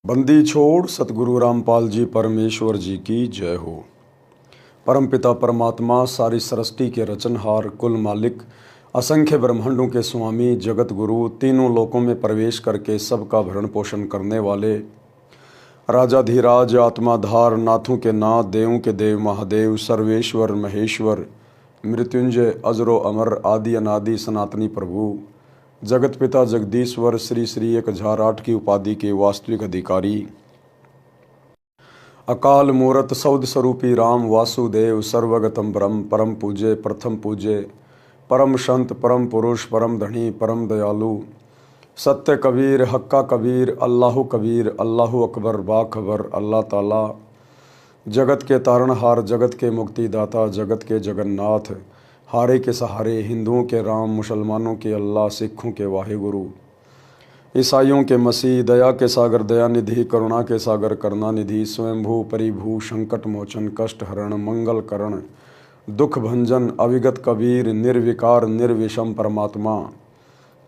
बंदी छोड़ सतगुरु रामपाल जी परमेश्वर जी की जय हो। परमपिता परमात्मा सारी सृष्टि के रचनहार, कुल मालिक, असंख्य ब्रह्मांडों के स्वामी, जगत गुरु, तीनों लोकों में प्रवेश करके सबका भरण पोषण करने वाले राजाधिराज, आत्माधार, नाथों के नाथ, देवों के देव, महादेव, सर्वेश्वर, महेश्वर, मृत्युंजय, अजरो अमर, आदि अनादि सनातनी प्रभु, जगत पिता जगदीश्वर, श्री श्री 1008 की उपाधि के वास्तविक अधिकारी, अकाल मूरत सौद स्वरूपी राम वासुदेव, सर्वगतम ब्रह्म, परम पूज्य, प्रथम पूज्य, परम संत, परम पुरुष, परम धनी, परम दयालु, सत्य कबीर, हक्का कबीर, अल्लाह कबीर, अल्लाह अकबर, बाखबर, अल्लाह ताला, जगत के तारणहार, जगत के मुक्तिदाता, जगत के जगन्नाथ, हारे के सहारे, हिंदुओं के राम, मुसलमानों के अल्लाह, सिखों के वाहिगुरु, ईसाइयों के मसीह, दया के सागर दयानिधि, करुणा के सागर करुणानिधि, स्वयंभू परिभू, संकट मोचन, कष्ट हरण, मंगल करण, दुख भंजन, अविगत कबीर, निर्विकार निर्विषम परमात्मा,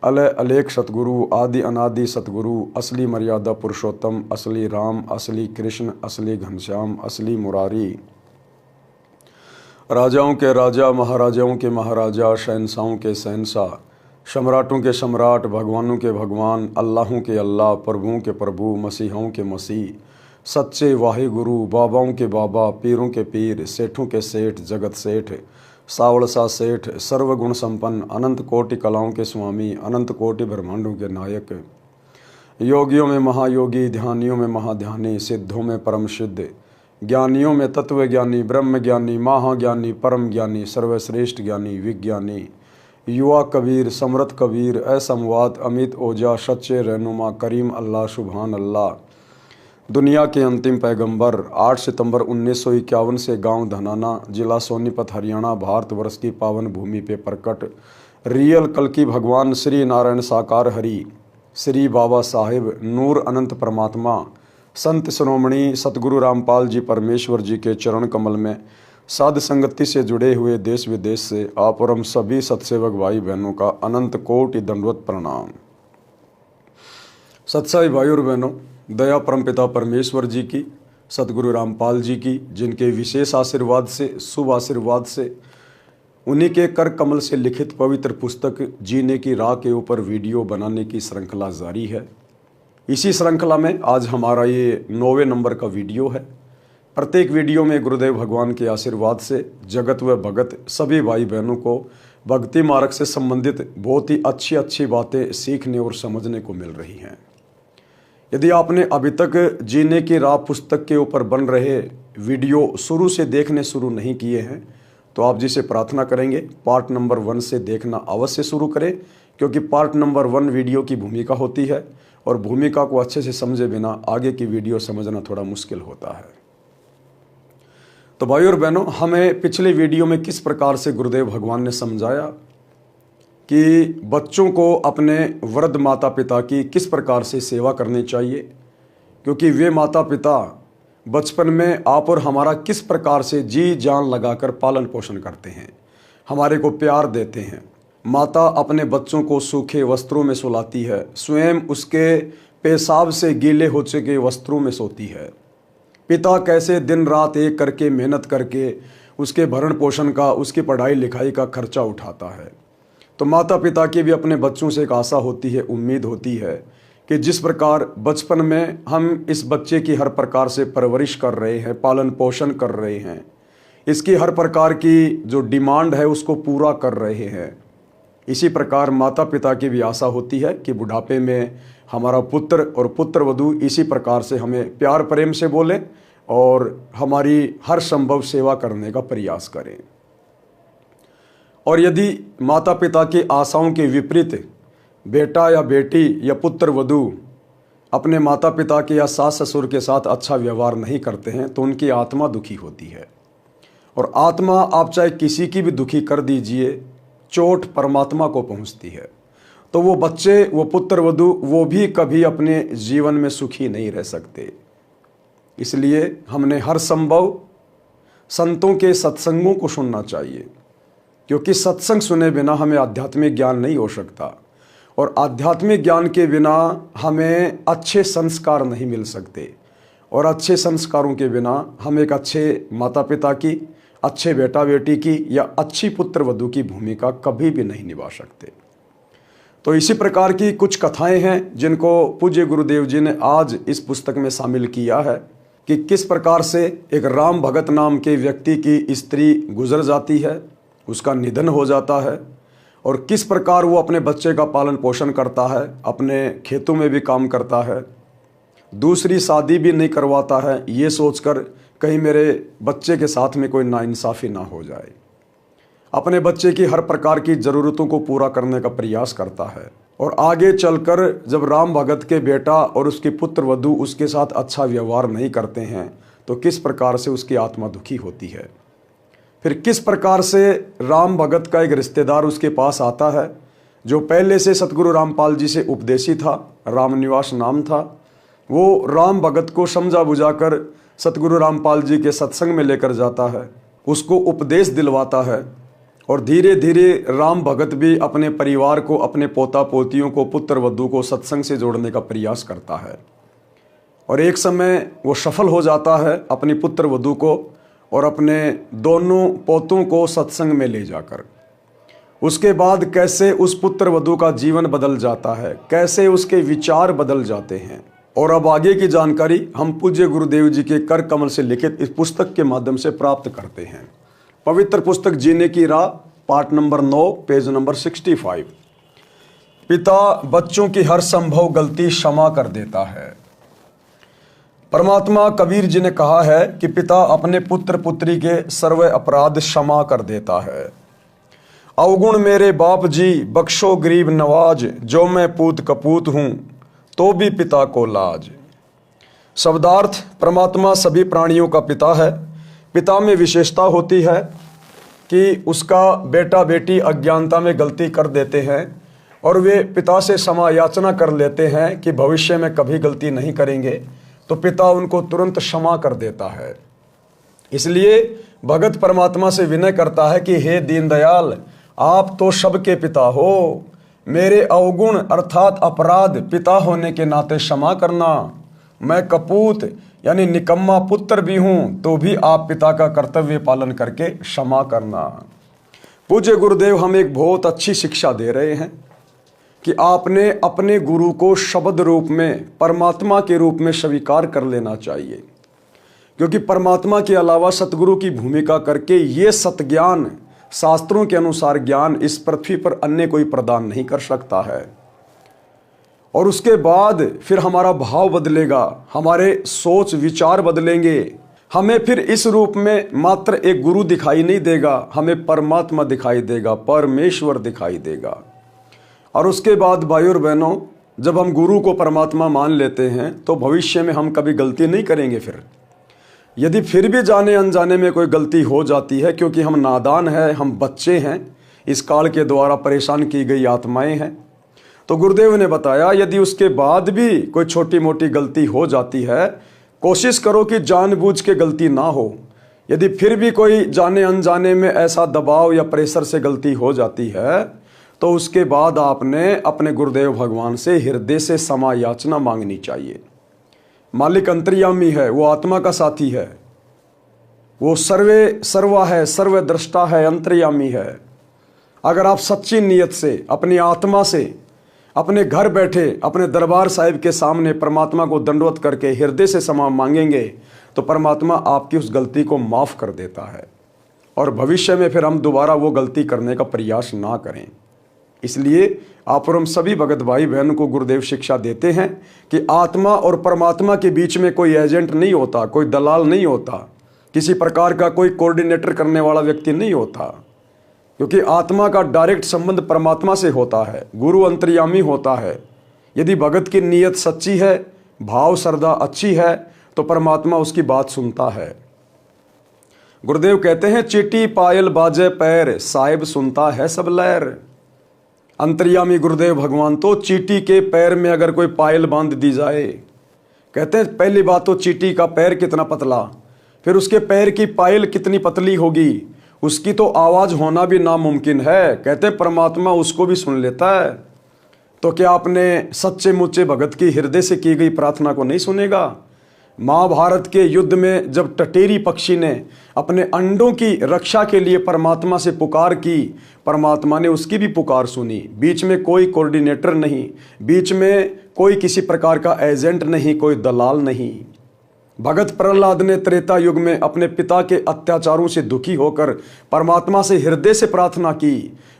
अलय अलेख सतगुरु, आदि अनादि सतगुरु, असली मर्यादा पुरुषोत्तम, असली राम, असली कृष्ण, असली घनश्याम, असली मुरारी, राजाओं के राजा, महाराजाओं के महाराजा, शहंशाहों के शहंशाह, सम्राटों के सम्राट, भगवानों के भगवान, अल्लाहों के अल्लाह, प्रभुओं के प्रभु, मसीहों के मसीह, सच्चे वाहिगुरु, बाबाओं के बाबा, पीरों के पीर, सेठों के सेठ, जगत सेठ, सावड़सा सेठ, सर्वगुण संपन्न, अनंत कोटि कलाओं के स्वामी, अनंत कोटि ब्रह्मांडों के नायक, योगियों में महायोगी, ध्यानियों में महाध्यानी, सिद्धों में परम सिद्ध, ज्ञानियों में तत्व ज्ञानी, ब्रह्म ज्ञानी, महाज्ञानी, परम ज्ञानी, सर्वश्रेष्ठ ज्ञानी, विज्ञानी, युवा कबीर, समृत कबीर, असमवाद, अमित ओजा, सच्चे रहनुमा, करीम अल्लाह, सुभान अल्लाह, दुनिया के अंतिम पैगंबर, 8 सितंबर 1951 से गांव धनाना, जिला सोनीपत, हरियाणा, भारतवर्ष की पावन भूमि पे प्रकट रियल कल की भगवान श्री नारायण साकार हरि, श्री बाबा साहिब, नूर अनंत परमात्मा, संत श्रोमणी सतगुरु रामपाल जी परमेश्वर जी के चरण कमल में साध संगति से जुड़े हुए देश विदेश से आप और हम सभी सत्सेवक भाई बहनों का अनंत कोटि दंडवत प्रणाम। सत्साई भाई और बहनों, दया परमपिता परमेश्वर जी की, सतगुरु रामपाल जी की, जिनके विशेष आशीर्वाद से, शुभ आशीर्वाद से, उन्हीं के कर कमल से लिखित पवित्र पुस्तक जीने की राह के ऊपर वीडियो बनाने की श्रृंखला जारी है। इसी श्रृंखला में आज हमारा ये 9वें नंबर का वीडियो है। प्रत्येक वीडियो में गुरुदेव भगवान के आशीर्वाद से जगत व भगत सभी भाई बहनों को भक्ति मार्ग से संबंधित बहुत ही अच्छी अच्छी बातें सीखने और समझने को मिल रही हैं। यदि आपने अभी तक जीने की राह पुस्तक के ऊपर बन रहे वीडियो शुरू से देखने शुरू नहीं किए हैं तो आप जिसे प्रार्थना करेंगे पार्ट नंबर 1 से देखना अवश्य शुरू करें, क्योंकि पार्ट नंबर 1 वीडियो की भूमिका होती है और भूमिका को अच्छे से समझे बिना आगे की वीडियो समझना थोड़ा मुश्किल होता है। तो भाई और बहनों, हमें पिछले वीडियो में किस प्रकार से गुरुदेव भगवान ने समझाया कि बच्चों को अपने वृद्ध माता पिता की किस प्रकार से सेवा करनी चाहिए, क्योंकि वे माता पिता बचपन में आप और हमारा किस प्रकार से जी जान लगाकर पालन पोषण करते हैं, हमारे को प्यार देते हैं। माता अपने बच्चों को सूखे वस्त्रों में सुलाती है, स्वयं उसके पेशाब से गीले हो चुके वस्त्रों में सोती है। पिता कैसे दिन रात एक करके मेहनत करके उसके भरण पोषण का, उसकी पढ़ाई लिखाई का खर्चा उठाता है। तो माता पिता की भी अपने बच्चों से एक आशा होती है, उम्मीद होती है कि जिस प्रकार बचपन में हम इस बच्चे की हर प्रकार से परवरिश कर रहे हैं, पालन पोषण कर रहे हैं, इसकी हर प्रकार की जो डिमांड है उसको पूरा कर रहे हैं, इसी प्रकार माता पिता की भी आशा होती है कि बुढ़ापे में हमारा पुत्र और पुत्र वधू इसी प्रकार से हमें प्यार प्रेम से बोले और हमारी हर संभव सेवा करने का प्रयास करें। और यदि माता पिता की आशाओं के विपरीत बेटा या बेटी या पुत्र वधू अपने माता पिता के या सास ससुर के साथ अच्छा व्यवहार नहीं करते हैं तो उनकी आत्मा दुखी होती है। और आत्मा आप चाहे किसी की भी दुखी कर दीजिए, चोट परमात्मा को पहुंचती है। तो वो बच्चे, वो पुत्र वधू, वो भी कभी अपने जीवन में सुखी नहीं रह सकते। इसलिए हमने हर संभव संतों के सत्संगों को सुनना चाहिए, क्योंकि सत्संग सुने बिना हमें आध्यात्मिक ज्ञान नहीं हो सकता। और आध्यात्मिक ज्ञान के बिना हमें अच्छे संस्कार नहीं मिल सकते, और अच्छे संस्कारों के बिना हम एक अच्छे माता पिता की, अच्छे बेटा बेटी की या अच्छी पुत्र वधू की भूमिका कभी भी नहीं निभा सकते। तो इसी प्रकार की कुछ कथाएं हैं जिनको पूज्य गुरुदेव जी ने आज इस पुस्तक में शामिल किया है कि किस प्रकार से एक राम भगत नाम के व्यक्ति की स्त्री गुजर जाती है, उसका निधन हो जाता है, और किस प्रकार वो अपने बच्चे का पालन पोषण करता है, अपने खेतों में भी काम करता है, दूसरी शादी भी नहीं करवाता है ये सोचकर कहीं मेरे बच्चे के साथ में कोई नाइंसाफ़ी ना हो जाए। अपने बच्चे की हर प्रकार की ज़रूरतों को पूरा करने का प्रयास करता है, और आगे चलकर जब राम भगत के बेटा और उसकी पुत्र वधू उसके साथ अच्छा व्यवहार नहीं करते हैं तो किस प्रकार से उसकी आत्मा दुखी होती है। फिर किस प्रकार से राम भगत का एक रिश्तेदार उसके पास आता है जो पहले से सतगुरु रामपाल जी से उपदेशी था, रामनिवास नाम था। वो राम भगत को समझा बुझाकर सतगुरु रामपाल जी के सत्संग में लेकर जाता है, उसको उपदेश दिलवाता है, और धीरे धीरे राम भगत भी अपने परिवार को, अपने पोता पोतियों को, पुत्र वधू को सत्संग से जोड़ने का प्रयास करता है। और एक समय वो सफल हो जाता है अपनी पुत्र वधू को और अपने दोनों पोतों को सत्संग में ले जाकर। उसके बाद कैसे उस पुत्र वधू का जीवन बदल जाता है, कैसे उसके विचार बदल जाते हैं, और अब आगे की जानकारी हम पूज्य गुरुदेव जी के कर कमल से लिखित इस पुस्तक के माध्यम से प्राप्त करते हैं। पवित्र पुस्तक जीने की राह, पार्ट नंबर 9, पेज नंबर 65। पिता बच्चों की हर संभव गलती क्षमा कर देता है। परमात्मा कबीर जी ने कहा है कि पिता अपने पुत्र पुत्री के सर्व अपराध क्षमा कर देता है। अवगुण मेरे बाप जी बख्शो गरीब नवाज, जो मैं पूत कपूत हूँ तो भी पिता को लाज। शब्दार्थ, परमात्मा सभी प्राणियों का पिता है। पिता में विशेषता होती है कि उसका बेटा बेटी अज्ञानता में गलती कर देते हैं और वे पिता से क्षमा याचना कर लेते हैं कि भविष्य में कभी गलती नहीं करेंगे, तो पिता उनको तुरंत क्षमा कर देता है। इसलिए भगत परमात्मा से विनय करता है कि हे दीनदयाल, आप तो सबके पिता हो, मेरे अवगुण अर्थात अपराध पिता होने के नाते क्षमा करना। मैं कपूत यानी निकम्मा पुत्र भी हूँ तो भी आप पिता का कर्तव्य पालन करके क्षमा करना। पूज्य गुरुदेव हमें एक बहुत अच्छी शिक्षा दे रहे हैं कि आपने अपने गुरु को शब्द रूप में, परमात्मा के रूप में स्वीकार कर लेना चाहिए, क्योंकि परमात्मा के अलावा सतगुरु की भूमिका करके ये सतज्ञान, शास्त्रों के अनुसार ज्ञान इस पृथ्वी पर अन्य कोई प्रदान नहीं कर सकता है। और उसके बाद फिर हमारा भाव बदलेगा, हमारे सोच विचार बदलेंगे, हमें फिर इस रूप में मात्र एक गुरु दिखाई नहीं देगा, हमें परमात्मा दिखाई देगा, परमेश्वर दिखाई देगा। और उसके बाद भाइयों और बहनों, जब हम गुरु को परमात्मा मान लेते हैं तो भविष्य में हम कभी गलती नहीं करेंगे। फिर यदि फिर भी जाने अनजाने में कोई गलती हो जाती है, क्योंकि हम नादान हैं, हम बच्चे हैं, इस काल के द्वारा परेशान की गई आत्माएं हैं, तो गुरुदेव ने बताया यदि उसके बाद भी कोई छोटी मोटी गलती हो जाती है, कोशिश करो कि जानबूझ के गलती ना हो। यदि फिर भी कोई जाने अनजाने में ऐसा दबाव या प्रेशर से गलती हो जाती है तो उसके बाद आपने अपने गुरुदेव भगवान से हृदय से क्षमा याचना मांगनी चाहिए। मालिक अंतर्यामी है, वो आत्मा का साथी है, वो सर्वे सर्वा है, सर्वद्रष्टा है, अंतर्यामी है। अगर आप सच्ची नीयत से, अपनी आत्मा से, अपने घर बैठे अपने दरबार साहिब के सामने परमात्मा को दंडवत करके हृदय से क्षमा मांगेंगे तो परमात्मा आपकी उस गलती को माफ़ कर देता है, और भविष्य में फिर हम दोबारा वो गलती करने का प्रयास ना करें। इसलिए आप और हम सभी भगत भाई बहन को गुरुदेव शिक्षा देते हैं कि आत्मा और परमात्मा के बीच में कोई एजेंट नहीं होता, कोई दलाल नहीं होता, किसी प्रकार का कोई कोऑर्डिनेटर करने वाला व्यक्ति नहीं होता, क्योंकि आत्मा का डायरेक्ट संबंध परमात्मा से होता है, गुरु अंतर्यामी होता है। यदि भगत की नीयत सच्ची है, भाव श्रद्धा अच्छी है, तो परमात्मा उसकी बात सुनता है। गुरुदेव कहते हैं चीटी पायल बाजे पैर, साहिब सुनता है सब लहर। अंतर्यामी गुरुदेव भगवान तो चीटी के पैर में अगर कोई पायल बांध दी जाए, कहते हैं पहली बात तो चीटी का पैर कितना पतला, फिर उसके पैर की पायल कितनी पतली होगी, उसकी तो आवाज़ होना भी नामुमकिन है। कहते परमात्मा उसको भी सुन लेता है। तो क्या अपने सच्चे मुच्चे भगत की हृदय से की गई प्रार्थना को नहीं सुनेगा? महाभारत के युद्ध में जब टटेरी पक्षी ने अपने अंडों की रक्षा के लिए परमात्मा से पुकार की, परमात्मा ने उसकी भी पुकार सुनी। बीच में कोई कोऑर्डिनेटर नहीं, बीच में कोई किसी प्रकार का एजेंट नहीं, कोई दलाल नहीं। भगत प्रहलाद ने त्रेता युग में अपने पिता के अत्याचारों से दुखी होकर परमात्मा से हृदय से प्रार्थना की।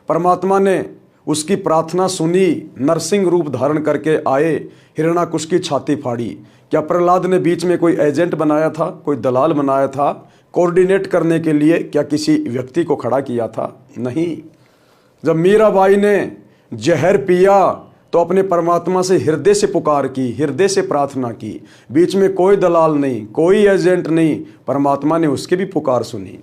परमात्मा ने उसकी प्रार्थना सुनी, नरसिंह रूप धारण करके आए, हिरण्याकुश की छाती फाड़ी। क्या प्रहलाद ने बीच में कोई एजेंट बनाया था, कोई दलाल बनाया था कोऑर्डिनेट करने के लिए? क्या किसी व्यक्ति को खड़ा किया था? नहीं। जब मीराबाई ने जहर पिया तो अपने परमात्मा से हृदय से पुकार की, हृदय से प्रार्थना की। बीच में कोई दलाल नहीं, कोई एजेंट नहीं, परमात्मा ने उसकी भी पुकार सुनी।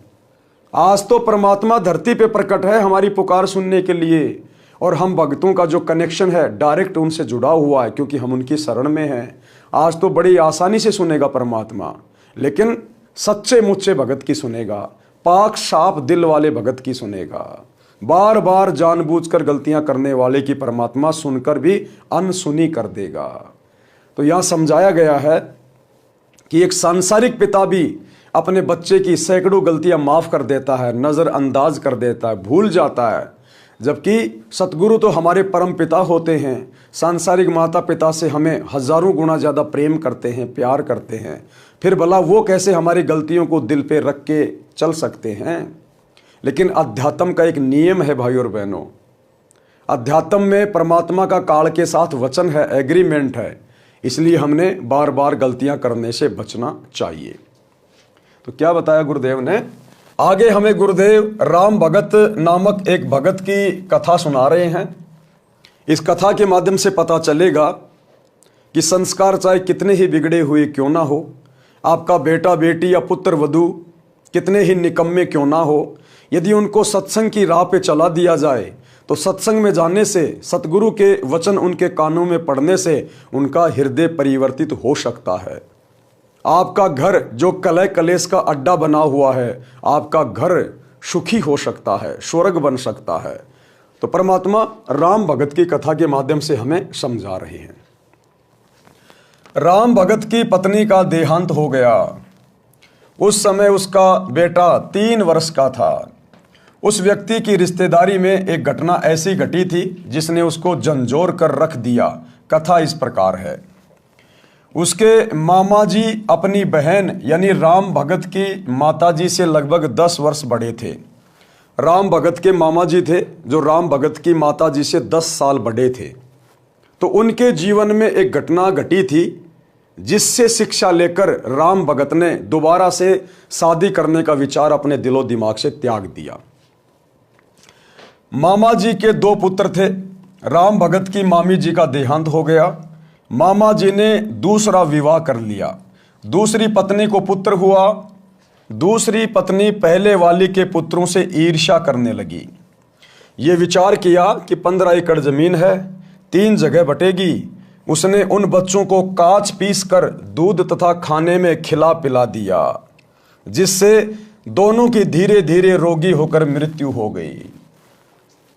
आज तो परमात्मा धरती पे प्रकट है हमारी पुकार सुनने के लिए, और हम भक्तों का जो कनेक्शन है डायरेक्ट उनसे जुड़ा हुआ है, क्योंकि हम उनकी शरण में हैं। आज तो बड़ी आसानी से सुनेगा परमात्मा, लेकिन सच्चे मुच्चे भगत की सुनेगा, पाक साफ दिल वाले भगत की सुनेगा। बार बार जानबूझकर गलतियां करने वाले की परमात्मा सुनकर भी अनसुनी कर देगा। तो यहां समझाया गया है कि एक सांसारिक पिता भी अपने बच्चे की सैकड़ों गलतियां माफ कर देता है, नजरअंदाज कर देता है, भूल जाता है। जबकि सतगुरु तो हमारे परम पिता होते हैं, सांसारिक माता पिता से हमें हजारों गुना ज़्यादा प्रेम करते हैं, प्यार करते हैं। फिर भला वो कैसे हमारी गलतियों को दिल पे रख के चल सकते हैं? लेकिन अध्यात्म का एक नियम है भाई और बहनों, अध्यात्म में परमात्मा का काल के साथ वचन है, एग्रीमेंट है। इसलिए हमने बार बार गलतियां करने से बचना चाहिए। तो क्या बताया गुरुदेव ने? आगे हमें गुरुदेव राम भगत नामक एक भगत की कथा सुना रहे हैं। इस कथा के माध्यम से पता चलेगा कि संस्कार चाहे कितने ही बिगड़े हुए क्यों ना हो, आपका बेटा बेटी या पुत्र वधू कितने ही निकम्मे क्यों ना हो, यदि उनको सत्संग की राह पे चला दिया जाए तो सत्संग में जाने से, सतगुरु के वचन उनके कानों में पढ़ने से उनका हृदय परिवर्तित हो सकता है। आपका घर जो कलह कलेश का अड्डा बना हुआ है, आपका घर सुखी हो सकता है, स्वर्ग बन सकता है। तो परमात्मा राम भगत की कथा के माध्यम से हमें समझा रहे हैं। राम भगत की पत्नी का देहांत हो गया। उस समय उसका बेटा 3 वर्ष का था। उस व्यक्ति की रिश्तेदारी में एक घटना ऐसी घटी थी जिसने उसको झंझोर कर रख दिया। कथा इस प्रकार है। उसके मामा जी अपनी बहन यानी राम भगत की माताजी से लगभग 10 वर्ष बड़े थे। राम भगत के मामा जी थे जो राम भगत की माताजी से 10 साल बड़े थे। तो उनके जीवन में एक घटना घटी थी जिससे शिक्षा लेकर राम भगत ने दोबारा से शादी करने का विचार अपने दिलो दिमाग से त्याग दिया। मामा जी के 2 पुत्र थे। राम भगत की मामी जी का देहांत हो गया। मामा जी ने दूसरा विवाह कर लिया। दूसरी पत्नी को पुत्र हुआ। दूसरी पत्नी पहले वाली के पुत्रों से ईर्ष्या करने लगी। ये विचार किया कि 15 एकड़ जमीन है, 3 जगह बटेगी। उसने उन बच्चों को काच पीस कर दूध तथा खाने में खिला पिला दिया, जिससे दोनों की धीरे धीरे रोगी होकर मृत्यु हो गई।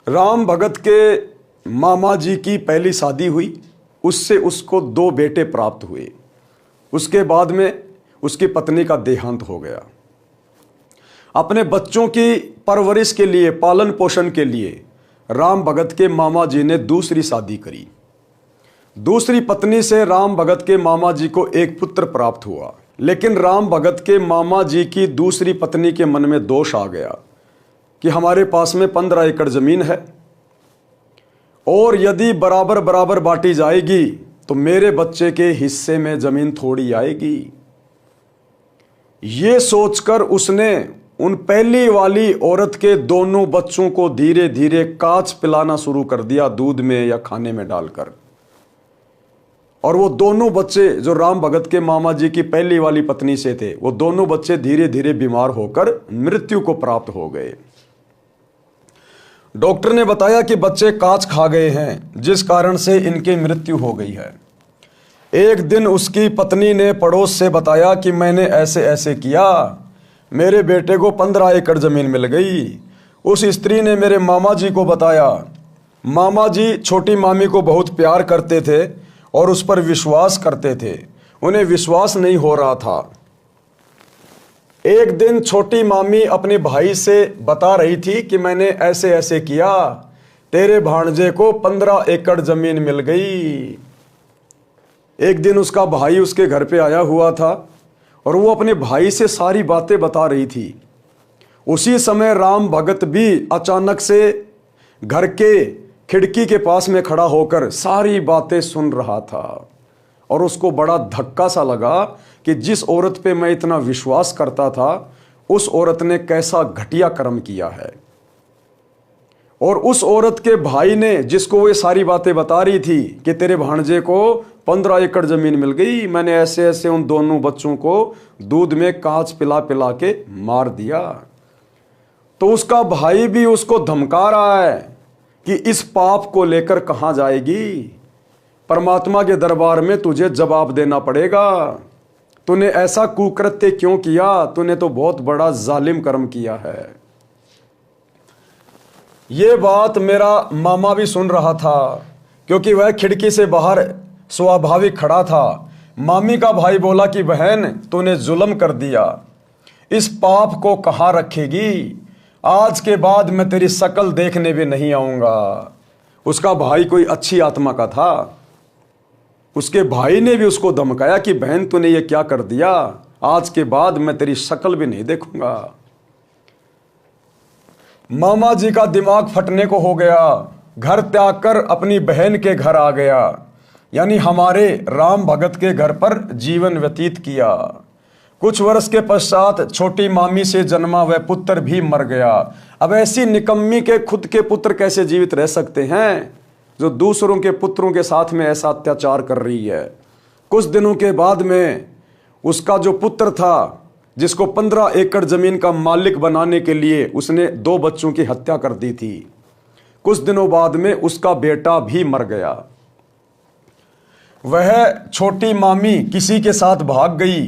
राम भगत के मामा जी की पहली शादी हुई, उससे उसको 2 बेटे प्राप्त हुए। उसके बाद में उसकी पत्नी का देहांत हो गया। अपने बच्चों की परवरिश के लिए, पालन पोषण के लिए राम भगत के मामा जी ने दूसरी शादी करी। दूसरी पत्नी से राम भगत के मामा जी को एक पुत्र प्राप्त हुआ। लेकिन राम भगत के मामा जी की दूसरी पत्नी के मन में दोष आ गया कि हमारे पास में 15 एकड़ जमीन है और यदि बराबर बराबर बांटी जाएगी तो मेरे बच्चे के हिस्से में जमीन थोड़ी आएगी। ये सोचकर उसने उन पहली वाली औरत के दोनों बच्चों को धीरे धीरे काच पिलाना शुरू कर दिया, दूध में या खाने में डालकर। और वो दोनों बच्चे जो राम भगत के मामा जी की पहली वाली पत्नी से थे, वो दोनों बच्चे धीरे धीरे बीमार होकर मृत्यु को प्राप्त हो गए। डॉक्टर ने बताया कि बच्चे काच खा गए हैं, जिस कारण से इनकी मृत्यु हो गई है। एक दिन उसकी पत्नी ने पड़ोस से बताया कि मैंने ऐसे ऐसे किया, मेरे बेटे को 15 एकड़ जमीन मिल गई। उस स्त्री ने मेरे मामा जी को बताया। मामा जी छोटी मामी को बहुत प्यार करते थे और उस पर विश्वास करते थे। उन्हें विश्वास नहीं हो रहा था। एक दिन छोटी मामी अपने भाई से बता रही थी कि मैंने ऐसे ऐसे किया, तेरे भांजे को 15 एकड़ जमीन मिल गई। एक दिन उसका भाई उसके घर पे आया हुआ था और वो अपने भाई से सारी बातें बता रही थी। उसी समय राम भगत भी अचानक से घर के खिड़की के पास में खड़ा होकर सारी बातें सुन रहा था और उसको बड़ा धक्का सा लगा कि जिस औरत पे मैं इतना विश्वास करता था उस औरत ने कैसा घटिया कर्म किया है। और उस औरत के भाई ने, जिसको वो सारी बातें बता रही थी कि तेरे भांजे को 15 एकड़ जमीन मिल गई, मैंने ऐसे ऐसे उन दोनों बच्चों को दूध में कांच पिला पिला के मार दिया, तो उसका भाई भी उसको धमका रहा है कि इस पाप को लेकर कहां जाएगी, परमात्मा के दरबार में तुझे जवाब देना पड़ेगा। तूने ऐसा कुकृत्य क्यों किया, तूने तो बहुत बड़ा जालिम कर्म किया है। ये बात मेरा मामा भी सुन रहा था क्योंकि वह खिड़की से बाहर स्वाभाविक खड़ा था। मामी का भाई बोला कि बहन तूने जुल्म कर दिया, इस पाप को कहाँ रखेगी, आज के बाद मैं तेरी शक्ल देखने भी नहीं आऊँगा। उसका भाई कोई अच्छी आत्मा का था। उसके भाई ने भी उसको धमकाया कि बहन तूने ये क्या कर दिया, आज के बाद मैं तेरी शक्ल भी नहीं देखूंगा। मामा जी का दिमाग फटने को हो गया, घर त्याग कर अपनी बहन के घर आ गया, यानी हमारे राम भगत के घर पर जीवन व्यतीत किया। कुछ वर्ष के पश्चात छोटी मामी से जन्मा वह पुत्र भी मर गया। अब ऐसी निकम्मी के खुद के पुत्र कैसे जीवित रह सकते हैं जो दूसरों के पुत्रों के साथ में ऐसा अत्याचार कर रही है। कुछ दिनों के बाद में उसका जो पुत्र था, जिसको 15 एकड़ जमीन का मालिक बनाने के लिए उसने 2 बच्चों की हत्या कर दी थी, कुछ दिनों बाद में उसका बेटा भी मर गया। वह छोटी मामी किसी के साथ भाग गई।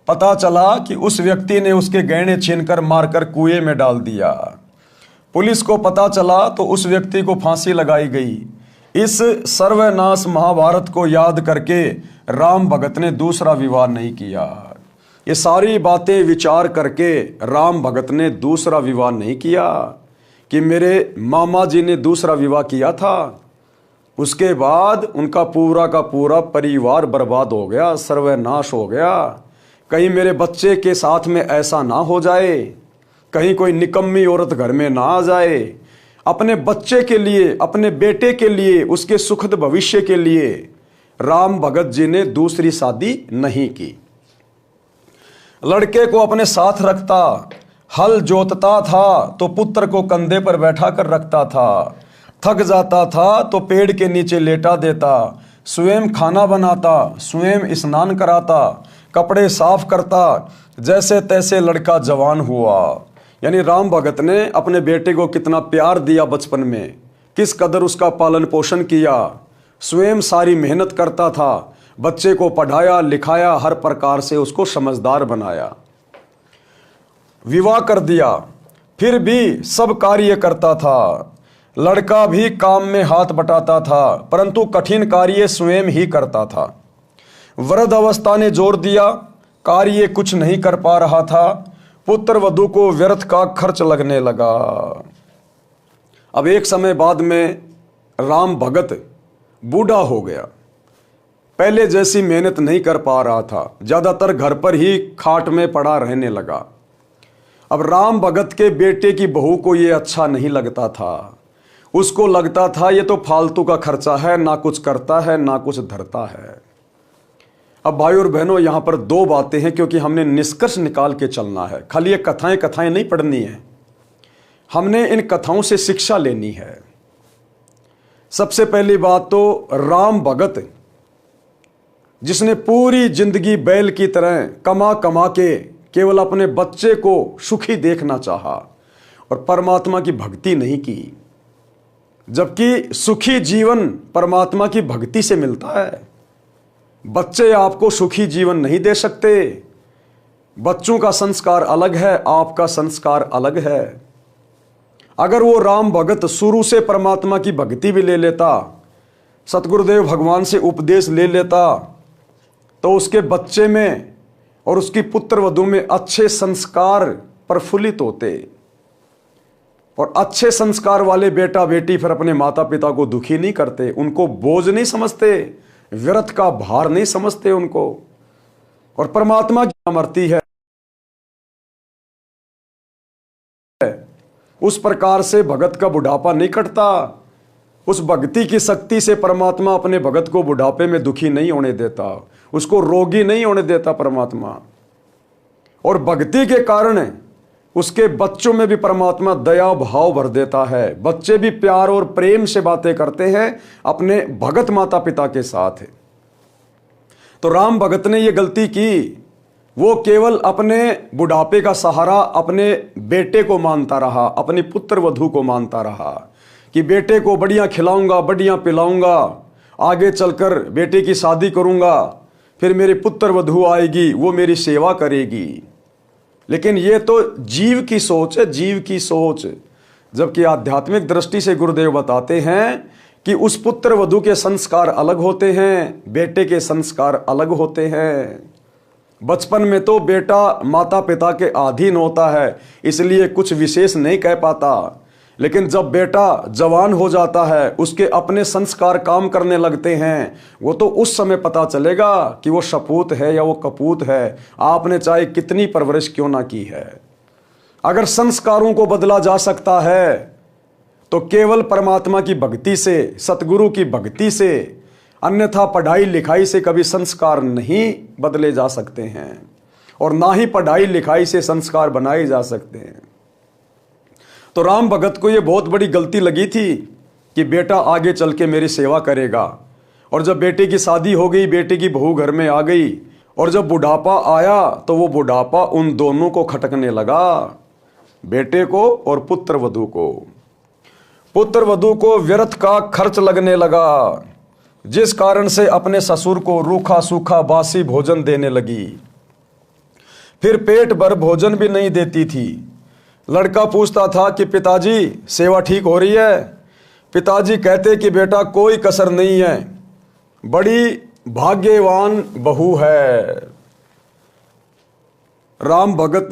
पता चला कि उस व्यक्ति ने उसके गहने छीनकर मारकर कुएं में डाल दिया। पुलिस को पता चला तो उस व्यक्ति को फांसी लगाई गई। इस सर्वनाश महाभारत को याद करके राम भगत ने दूसरा विवाह नहीं किया। ये सारी बातें विचार करके राम भगत ने दूसरा विवाह नहीं किया कि मेरे मामा जी ने दूसरा विवाह किया था। उसके बाद उनका पूरा का पूरा परिवार बर्बाद हो गया, सर्वनाश हो गया। कहीं मेरे बच्चे के साथ में ऐसा ना हो जाए, कहीं कोई निकम्मी औरत घर में ना आ जाए। अपने बच्चे के लिए, अपने बेटे के लिए, उसके सुखद भविष्य के लिए राम भगत जी ने दूसरी शादी नहीं की। लड़के को अपने साथ रखता, हल जोतता था तो पुत्र को कंधे पर बैठा कर रखता था, थक जाता था तो पेड़ के नीचे लेटा देता, स्वयं खाना बनाता, स्वयं स्नान कराता, कपड़े साफ करता, जैसे तैसे लड़का जवान हुआ। यानी राम भगत ने अपने बेटे को कितना प्यार दिया बचपन में, किस कदर उसका पालन पोषण किया, स्वयं सारी मेहनत करता था, बच्चे को पढ़ाया लिखाया, हर प्रकार से उसको समझदार बनाया। विवाह कर दिया, फिर भी सब कार्य करता था। लड़का भी काम में हाथ बटाता था, परंतु कठिन कार्य स्वयं ही करता था। वृद्ध अवस्था ने जोर दिया, कार्य कुछ नहीं कर पा रहा था, पुत्र वधू को व्यर्थ का खर्च लगने लगा। अब एक समय बाद में राम भगत बूढ़ा हो गया, पहले जैसी मेहनत नहीं कर पा रहा था, ज्यादातर घर पर ही खाट में पड़ा रहने लगा। अब राम भगत के बेटे की बहू को ये अच्छा नहीं लगता था। उसको लगता था ये तो फालतू का खर्चा है, ना कुछ करता है ना कुछ धरता है। अब भाई और बहनों, यहां पर 2 बातें हैं, क्योंकि हमने निष्कर्ष निकाल के चलना है। खाली ये कथाएं नहीं पढ़नी है, हमने इन कथाओं से शिक्षा लेनी है। सबसे पहली बात तो राम भगत, जिसने पूरी जिंदगी बैल की तरह कमा कमा के केवल अपने बच्चे को सुखी देखना चाहा और परमात्मा की भक्ति नहीं की, जबकि सुखी जीवन परमात्मा की भक्ति से मिलता है। बच्चे आपको सुखी जीवन नहीं दे सकते। बच्चों का संस्कार अलग है, आपका संस्कार अलग है। अगर वो राम भगत शुरू से परमात्मा की भक्ति भी ले लेता, सतगुरुदेव भगवान से उपदेश ले लेता, तो उसके बच्चे में और उसकी पुत्र वधू में अच्छे संस्कार प्रफुल्लित होते। और अच्छे संस्कार वाले बेटा बेटी फिर अपने माता पिता को दुखी नहीं करते, उनको बोझ नहीं समझते, व्यर्थ का भार नहीं समझते उनको। और परमात्मा की अमरती है, उस प्रकार से भगत का बुढ़ापा नहीं कटता। उस भक्ति की शक्ति से परमात्मा अपने भगत को बुढ़ापे में दुखी नहीं होने देता, उसको रोगी नहीं होने देता परमात्मा। और भक्ति के कारण उसके बच्चों में भी परमात्मा दया भाव भर देता है। बच्चे भी प्यार और प्रेम से बातें करते हैं अपने भगत माता पिता के साथ। तो राम भगत ने यह गलती की, वो केवल अपने बुढ़ापे का सहारा अपने बेटे को मानता रहा, अपनी पुत्र वधू को मानता रहा कि बेटे को बढ़िया खिलाऊंगा, बढ़िया पिलाऊंगा, आगे चलकर बेटे की शादी करूंगा, फिर मेरी पुत्र वधू आएगी, वो मेरी सेवा करेगी। लेकिन ये तो जीव की सोच है, जीव की सोच। जबकि आध्यात्मिक दृष्टि से गुरुदेव बताते हैं कि उस पुत्र वधू के संस्कार अलग होते हैं, बेटे के संस्कार अलग होते हैं। बचपन में तो बेटा माता पिता के अधीन होता है, इसलिए कुछ विशेष नहीं कह पाता। लेकिन जब बेटा जवान हो जाता है, उसके अपने संस्कार काम करने लगते हैं, वो तो उस समय पता चलेगा कि वो सपूत है या वो कपूत है, आपने चाहे कितनी परवरिश क्यों ना की है। अगर संस्कारों को बदला जा सकता है तो केवल परमात्मा की भक्ति से, सतगुरु की भक्ति से, अन्यथा पढ़ाई लिखाई से कभी संस्कार नहीं बदले जा सकते हैं, और ना ही पढ़ाई लिखाई से संस्कार बनाए जा सकते हैं। तो राम भगत को यह बहुत बड़ी गलती लगी थी कि बेटा आगे चल के मेरी सेवा करेगा। और जब बेटे की शादी हो गई, बेटे की बहू घर में आ गई, और जब बुढ़ापा आया तो वो बुढ़ापा उन दोनों को खटकने लगा, बेटे को और पुत्र वधू को। पुत्र वधू को व्यर्थ का खर्च लगने लगा, जिस कारण से अपने ससुर को रूखा सूखा बासी भोजन देने लगी। फिर पेट भर भोजन भी नहीं देती थी। लड़का पूछता था कि पिताजी सेवा ठीक हो रही है? पिताजी कहते कि बेटा कोई कसर नहीं है, बड़ी भाग्यवान बहू है। राम भगत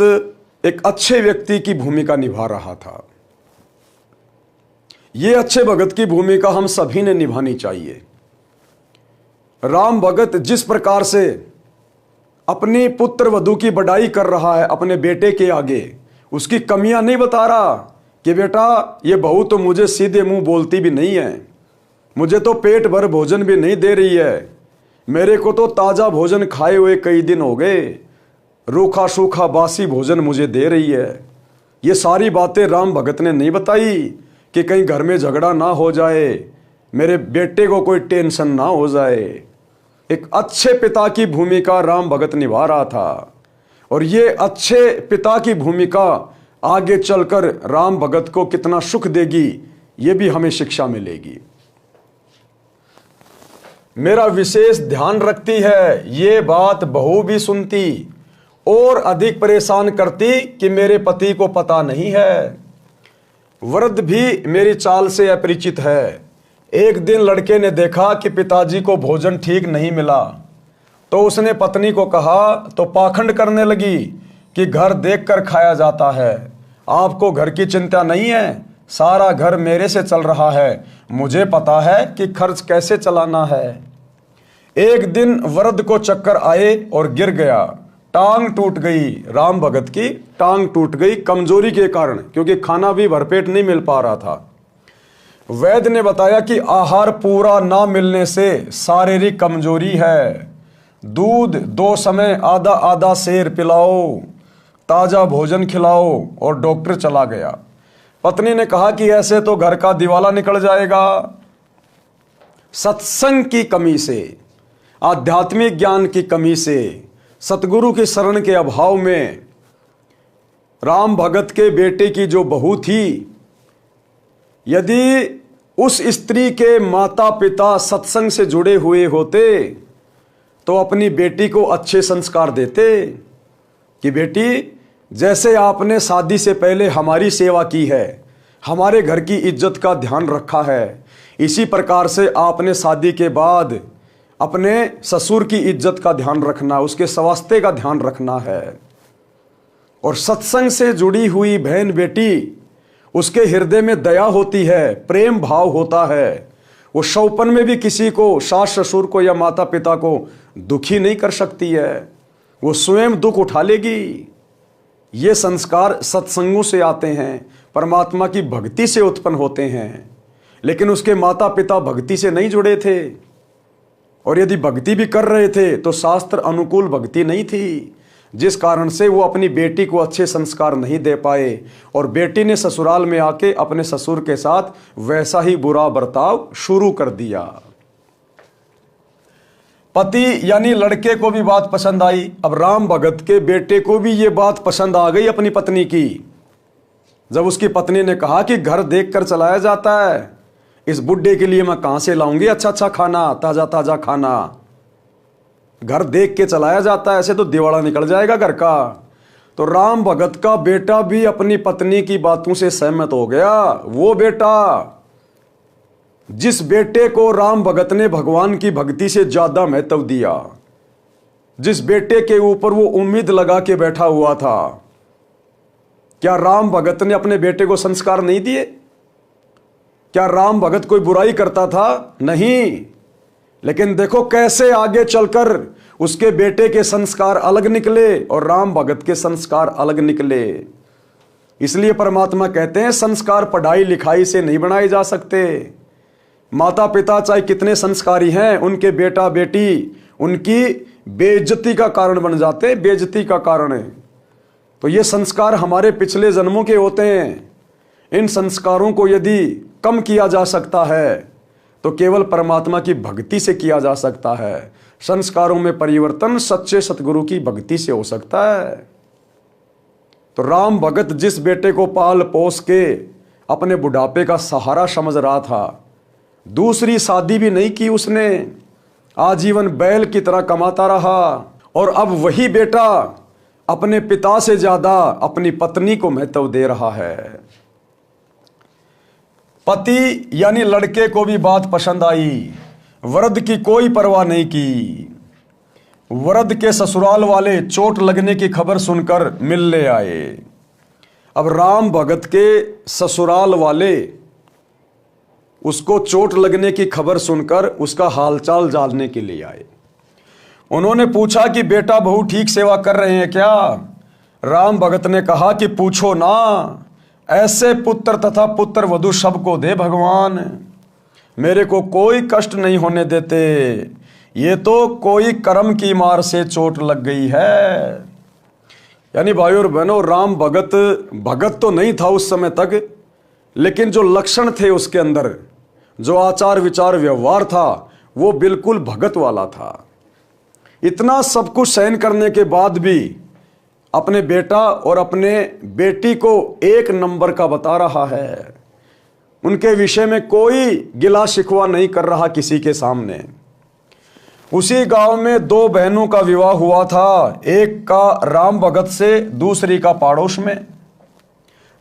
एक अच्छे व्यक्ति की भूमिका निभा रहा था। ये अच्छे भगत की भूमिका हम सभी ने निभानी चाहिए। राम भगत जिस प्रकार से अपनी पुत्र वधू की बड़ाई कर रहा है अपने बेटे के आगे, उसकी कमियां नहीं बता रहा कि बेटा ये बहू तो मुझे सीधे मुंह बोलती भी नहीं है, मुझे तो पेट भर भोजन भी नहीं दे रही है, मेरे को तो ताजा भोजन खाए हुए कई दिन हो गए, रूखा सूखा बासी भोजन मुझे दे रही है। ये सारी बातें राम भगत ने नहीं बताई कि कहीं घर में झगड़ा ना हो जाए, मेरे बेटे को कोई टेंशन ना हो जाए। एक अच्छे पिता की भूमिका राम भगत निभा रहा था, और ये अच्छे पिता की भूमिका आगे चलकर राम भगत को कितना सुख देगी, ये भी हमें शिक्षा मिलेगी। मेरा विशेष ध्यान रखती है, ये बात बहू भी सुनती और अधिक परेशान करती कि मेरे पति को पता नहीं है। वृद्ध भी मेरी चाल से अपरिचित है। एक दिन लड़के ने देखा कि पिताजी को भोजन ठीक नहीं मिला, तो उसने पत्नी को कहा तो पाखंड करने लगी कि घर देखकर खाया जाता है, आपको घर की चिंता नहीं है, सारा घर मेरे से चल रहा है, मुझे पता है कि खर्च कैसे चलाना है। एक दिन वृद्ध को चक्कर आए और गिर गया, टांग टूट गई। राम भगत की टांग टूट गई कमजोरी के कारण, क्योंकि खाना भी भरपेट नहीं मिल पा रहा था। वैद्य ने बताया कि आहार पूरा ना मिलने से शारीरिक कमजोरी है, दूध 2 समय आधा आधा सेर पिलाओ, ताजा भोजन खिलाओ, और डॉक्टर चला गया। पत्नी ने कहा कि ऐसे तो घर का दिवाला निकल जाएगा। सत्संग की कमी से, आध्यात्मिक ज्ञान की कमी से, सतगुरु की शरण के अभाव में राम भगत के बेटे की जो बहू थी, यदि उस स्त्री के माता पिता सत्संग से जुड़े हुए होते तो अपनी बेटी को अच्छे संस्कार देते कि बेटी, जैसे आपने शादी से पहले हमारी सेवा की है, हमारे घर की इज्जत का ध्यान रखा है। इसी प्रकार से आपने शादी के बाद अपने ससुर की इज्जत का ध्यान रखना, उसके स्वास्थ्य का ध्यान रखना है। और सत्संग से जुड़ी हुई बहन बेटी, उसके हृदय में दया होती है, प्रेम भाव होता है। वो शौपन में भी किसी को, सास ससुर को या माता पिता को दुखी नहीं कर सकती है, वो स्वयं दुख उठा लेगी। ये संस्कार सत्संगों से आते हैं, परमात्मा की भक्ति से उत्पन्न होते हैं। लेकिन उसके माता पिता भक्ति से नहीं जुड़े थे, और यदि भक्ति भी कर रहे थे तो शास्त्र अनुकूल भक्ति नहीं थी, जिस कारण से वो अपनी बेटी को अच्छे संस्कार नहीं दे पाए, और बेटी ने ससुराल में आके अपने ससुर के साथ वैसा ही बुरा बर्ताव शुरू कर दिया। पति यानी लड़के को भी बात पसंद आई। अब राम भगत के बेटे को भी ये बात पसंद आ गई अपनी पत्नी की। जब उसकी पत्नी ने कहा कि घर देखकर चलाया जाता है, इस बुड्ढे के लिए मैं कहां से लाऊंगी अच्छा अच्छा खाना, ताजा ताजा खाना, घर देख के चलाया जाता है, ऐसे तो दिवाला निकल जाएगा घर का। तो राम भगत का बेटा भी अपनी पत्नी की बातों से सहमत हो गया। वो बेटा, जिस बेटे को राम भगत ने भगवान की भक्ति से ज्यादा महत्व दिया, जिस बेटे के ऊपर वो उम्मीद लगा के बैठा हुआ था, क्या राम भगत ने अपने बेटे को संस्कार नहीं दिए? क्या राम भगत कोई बुराई करता था? नहीं। लेकिन देखो कैसे आगे चलकर उसके बेटे के संस्कार अलग निकले और राम भगत के संस्कार अलग निकले। इसलिए परमात्मा कहते हैं संस्कार पढ़ाई लिखाई से नहीं बनाए जा सकते। माता पिता चाहे कितने संस्कारी हैं, उनके बेटा बेटी उनकी बेइज्जती का कारण बन जाते हैं, बेइज्जती का कारण है। तो ये संस्कार हमारे पिछले जन्मों के होते हैं। इन संस्कारों को यदि कम किया जा सकता है तो केवल परमात्मा की भक्ति से किया जा सकता है। संस्कारों में परिवर्तन सच्चे सतगुरु की भक्ति से हो सकता है। तो राम भगत जिस बेटे को पाल पोस के अपने बुढ़ापे का सहारा समझ रहा था, दूसरी शादी भी नहीं की उसने, आजीवन बैल की तरह कमाता रहा। और अब वही बेटा अपने पिता से ज्यादा अपनी पत्नी को महत्व दे रहा है। पति यानी लड़के को भी बात पसंद आई। वृद्ध की कोई परवाह नहीं की। वृद्ध के ससुराल वाले चोट लगने की खबर सुनकर मिलने आए। अब राम भगत के ससुराल वाले उसको चोट लगने की खबर सुनकर उसका हालचाल जानने के लिए आए। उन्होंने पूछा कि बेटा बहू ठीक सेवा कर रहे हैं क्या? राम भगत ने कहा कि पूछो ना, ऐसे पुत्र तथा पुत्र वधू सबको दे भगवान, मेरे को कोई कष्ट नहीं होने देते। ये तो कोई कर्म की मार से चोट लग गई है। यानी भाइयों और बहनों, राम भगत तो नहीं था उस समय तक, लेकिन जो लक्षण थे उसके अंदर, जो आचार विचार व्यवहार था, वो बिल्कुल भगत वाला था। इतना सब कुछ सहन करने के बाद भी अपने बेटा और अपने बेटी को एक नंबर का बता रहा है। उनके विषय में कोई गिला शिकवा नहीं कर रहा किसी के सामने। उसी गांव में दो बहनों का विवाह हुआ था, एक का राम भगत से, दूसरी का पड़ोस में।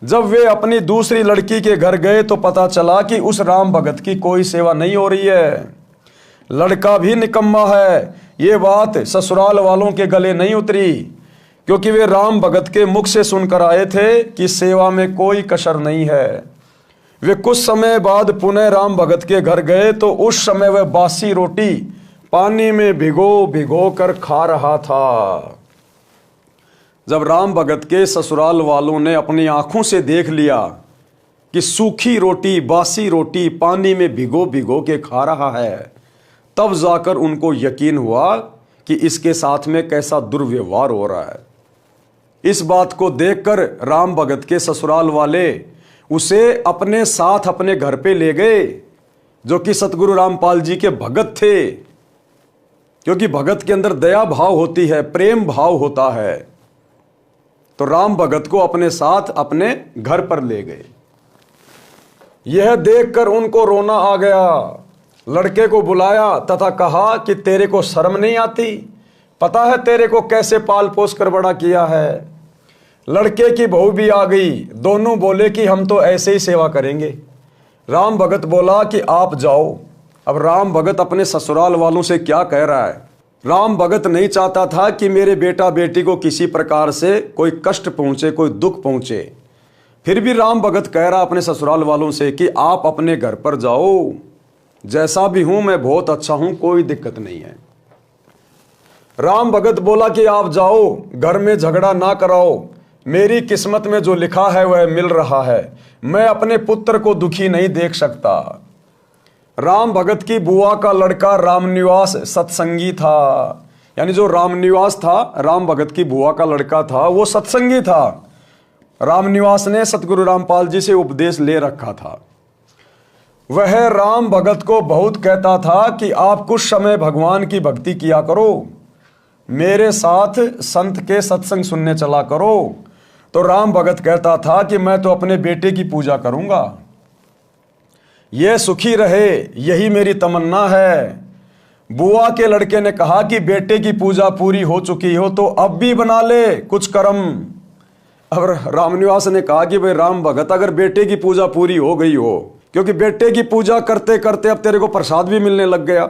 जब वे अपनी दूसरी लड़की के घर गए तो पता चला कि उस राम भगत की कोई सेवा नहीं हो रही है। लड़का भी निकम्मा है, ये बात ससुराल वालों के गले नहीं उतरी, क्योंकि वे राम भगत के मुख से सुनकर आए थे कि सेवा में कोई कसर नहीं है। वे कुछ समय बाद पुनः राम भगत के घर गए तो उस समय वह बासी रोटी पानी में भिगो भिगो कर खा रहा था। जब राम भगत के ससुराल वालों ने अपनी आंखों से देख लिया कि सूखी रोटी, बासी रोटी पानी में भिगो भिगो के खा रहा है, तब जाकर उनको यकीन हुआ कि इसके साथ में कैसा दुर्व्यवहार हो रहा है। इस बात को देखकर राम भगत के ससुराल वाले उसे अपने साथ अपने घर पे ले गए, जो कि सतगुरु रामपाल जी के भगत थे, क्योंकि भगत के अंदर दया भाव होती है, प्रेम भाव होता है। तो राम भगत को अपने साथ अपने घर पर ले गए। यह देखकर उनको रोना आ गया। लड़के को बुलाया तथा कहा कि तेरे को शर्म नहीं आती? पता है तेरे को कैसे पाल पोस कर बड़ा किया है? लड़के की बहू भी आ गई। दोनों बोले कि हम तो ऐसे ही सेवा करेंगे। राम भगत बोला कि आप जाओ। अब राम भगत अपने ससुराल वालों से क्या कह रहा है? राम भगत नहीं चाहता था कि मेरे बेटा बेटी को किसी प्रकार से कोई कष्ट पहुंचे, कोई दुख पहुंचे। फिर भी राम भगत कह रहा अपने ससुराल वालों से कि आप अपने घर पर जाओ, जैसा भी हूं मैं बहुत अच्छा हूं, कोई दिक्कत नहीं है। राम भगत बोला कि आप जाओ, घर में झगड़ा ना कराओ, मेरी किस्मत में जो लिखा है वह मिल रहा है, मैं अपने पुत्र को दुखी नहीं देख सकता। राम भगत की बुआ का लड़का रामनिवास सत्संगी था, यानी जो रामनिवास था, राम भगत की बुआ का लड़का था, वो सत्संगी था। रामनिवास ने सतगुरु रामपाल जी से उपदेश ले रखा था। वह राम भगत को बहुत कहता था कि आप कुछ समय भगवान की भक्ति किया करो, मेरे साथ संत के सत्संग सुनने चला करो। तो राम भगत कहता था कि मैं तो अपने बेटे की पूजा करूंगा, यह सुखी रहे, यही मेरी तमन्ना है। बुआ के लड़के ने कहा कि बेटे की पूजा पूरी हो चुकी हो तो अब भी बना ले कुछ कर्म। अब रामनिवास ने कहा कि भाई राम भगत, अगर बेटे की पूजा पूरी हो गई हो, क्योंकि बेटे की पूजा करते करते अब तेरे को प्रसाद भी मिलने लग गया,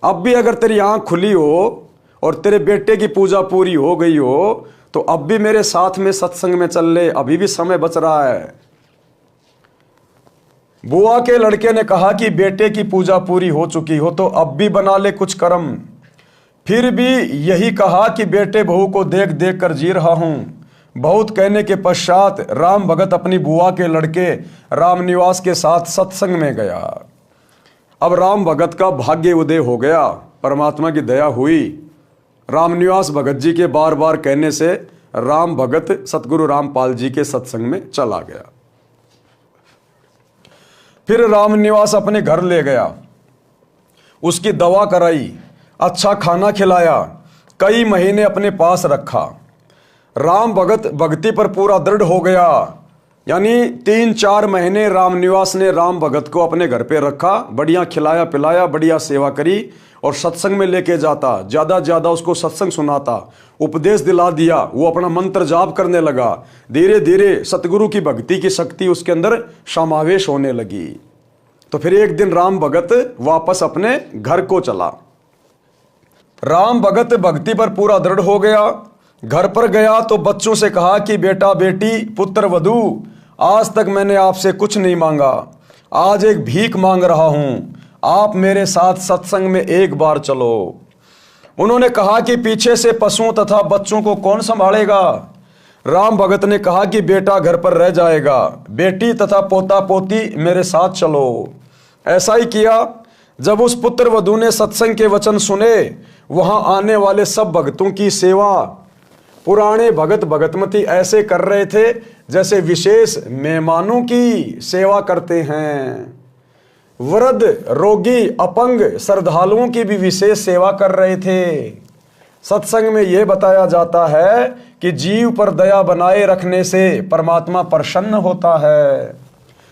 अब भी अगर तेरी आंख खुली हो और तेरे बेटे की पूजा पूरी हो गई हो तो अब भी मेरे साथ में सत्संग में चल ले, अभी भी समय बच रहा है। बुआ के लड़के ने कहा कि बेटे की पूजा पूरी हो चुकी हो तो अब भी बना ले कुछ कर्म। फिर भी यही कहा कि बेटे बहू को देख देख कर जी रहा हूं। बहुत कहने के पश्चात राम भगत अपनी बुआ के लड़के रामनिवास के साथ सत्संग में गया। अब राम भगत का भाग्य उदय हो गया, परमात्मा की दया हुई। रामनिवास भगत जी के बार बार कहने से राम भगत सतगुरु रामपाल जी के सत्संग में चला गया। फिर रामनिवास अपने घर ले गया, उसकी दवा कराई, अच्छा खाना खिलाया, कई महीने अपने पास रखा। राम भगत भक्ति पर पूरा दृढ़ हो गया, यानी 3-4 महीने रामनिवास ने राम भगत को अपने घर पे रखा, बढ़िया खिलाया पिलाया, बढ़िया सेवा करी और सत्संग में लेके जाता, ज़्यादा ज़्यादा उसको सत्संग सुनाता, उपदेश दिला दिया। वो अपना मंत्र जाप करने लगा। धीरे धीरे सतगुरु की भक्ति की शक्ति उसके अंदर समावेश होने लगी। तो फिर एक दिन राम भगत वापस अपने घर को चला। राम भगत भक्ति पर पूरा दृढ़ हो गया। घर पर गया तो बच्चों से कहा कि बेटा बेटी पुत्र वधू, आज तक मैंने आपसे कुछ नहीं मांगा, आज एक भीख मांग रहा हूं, आप मेरे साथ सत्संग में एक बार चलो। उन्होंने कहा कि पीछे से पशुओं तथा बच्चों को कौन संभालेगा? राम भगत ने कहा कि बेटा घर पर रह जाएगा, बेटी तथा पोता पोती मेरे साथ चलो। ऐसा ही किया। जब उस पुत्र वधू ने सत्संग के वचन सुने, वहां आने वाले सब भक्तों की सेवा पुराने भगत भगतमती ऐसे कर रहे थे जैसे विशेष मेहमानों की सेवा करते हैं। वृद्ध, रोगी, अपंग श्रद्धालुओं की भी विशेष सेवा कर रहे थे। सत्संग में यह बताया जाता है कि जीव पर दया बनाए रखने से परमात्मा प्रसन्न होता है।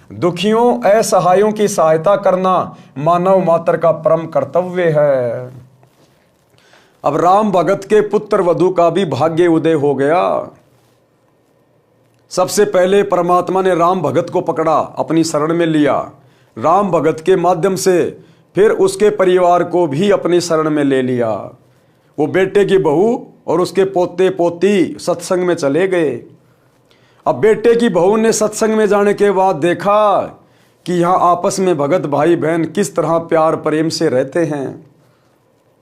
दुखियों, असहायों की सहायता करना मानव मात्र का परम कर्तव्य है। अब राम भगत के पुत्र वधू का भी भाग्य उदय हो गया। सबसे पहले परमात्मा ने राम भगत को पकड़ा, अपनी शरण में लिया। राम भगत के माध्यम से फिर उसके परिवार को भी अपनी शरण में ले लिया। वो बेटे की बहू और उसके पोते पोती सत्संग में चले गए। अब बेटे की बहू ने सत्संग में जाने के बाद देखा कि यहाँ आपस में भगत भाई बहन किस तरह प्यार प्रेम से रहते हैं।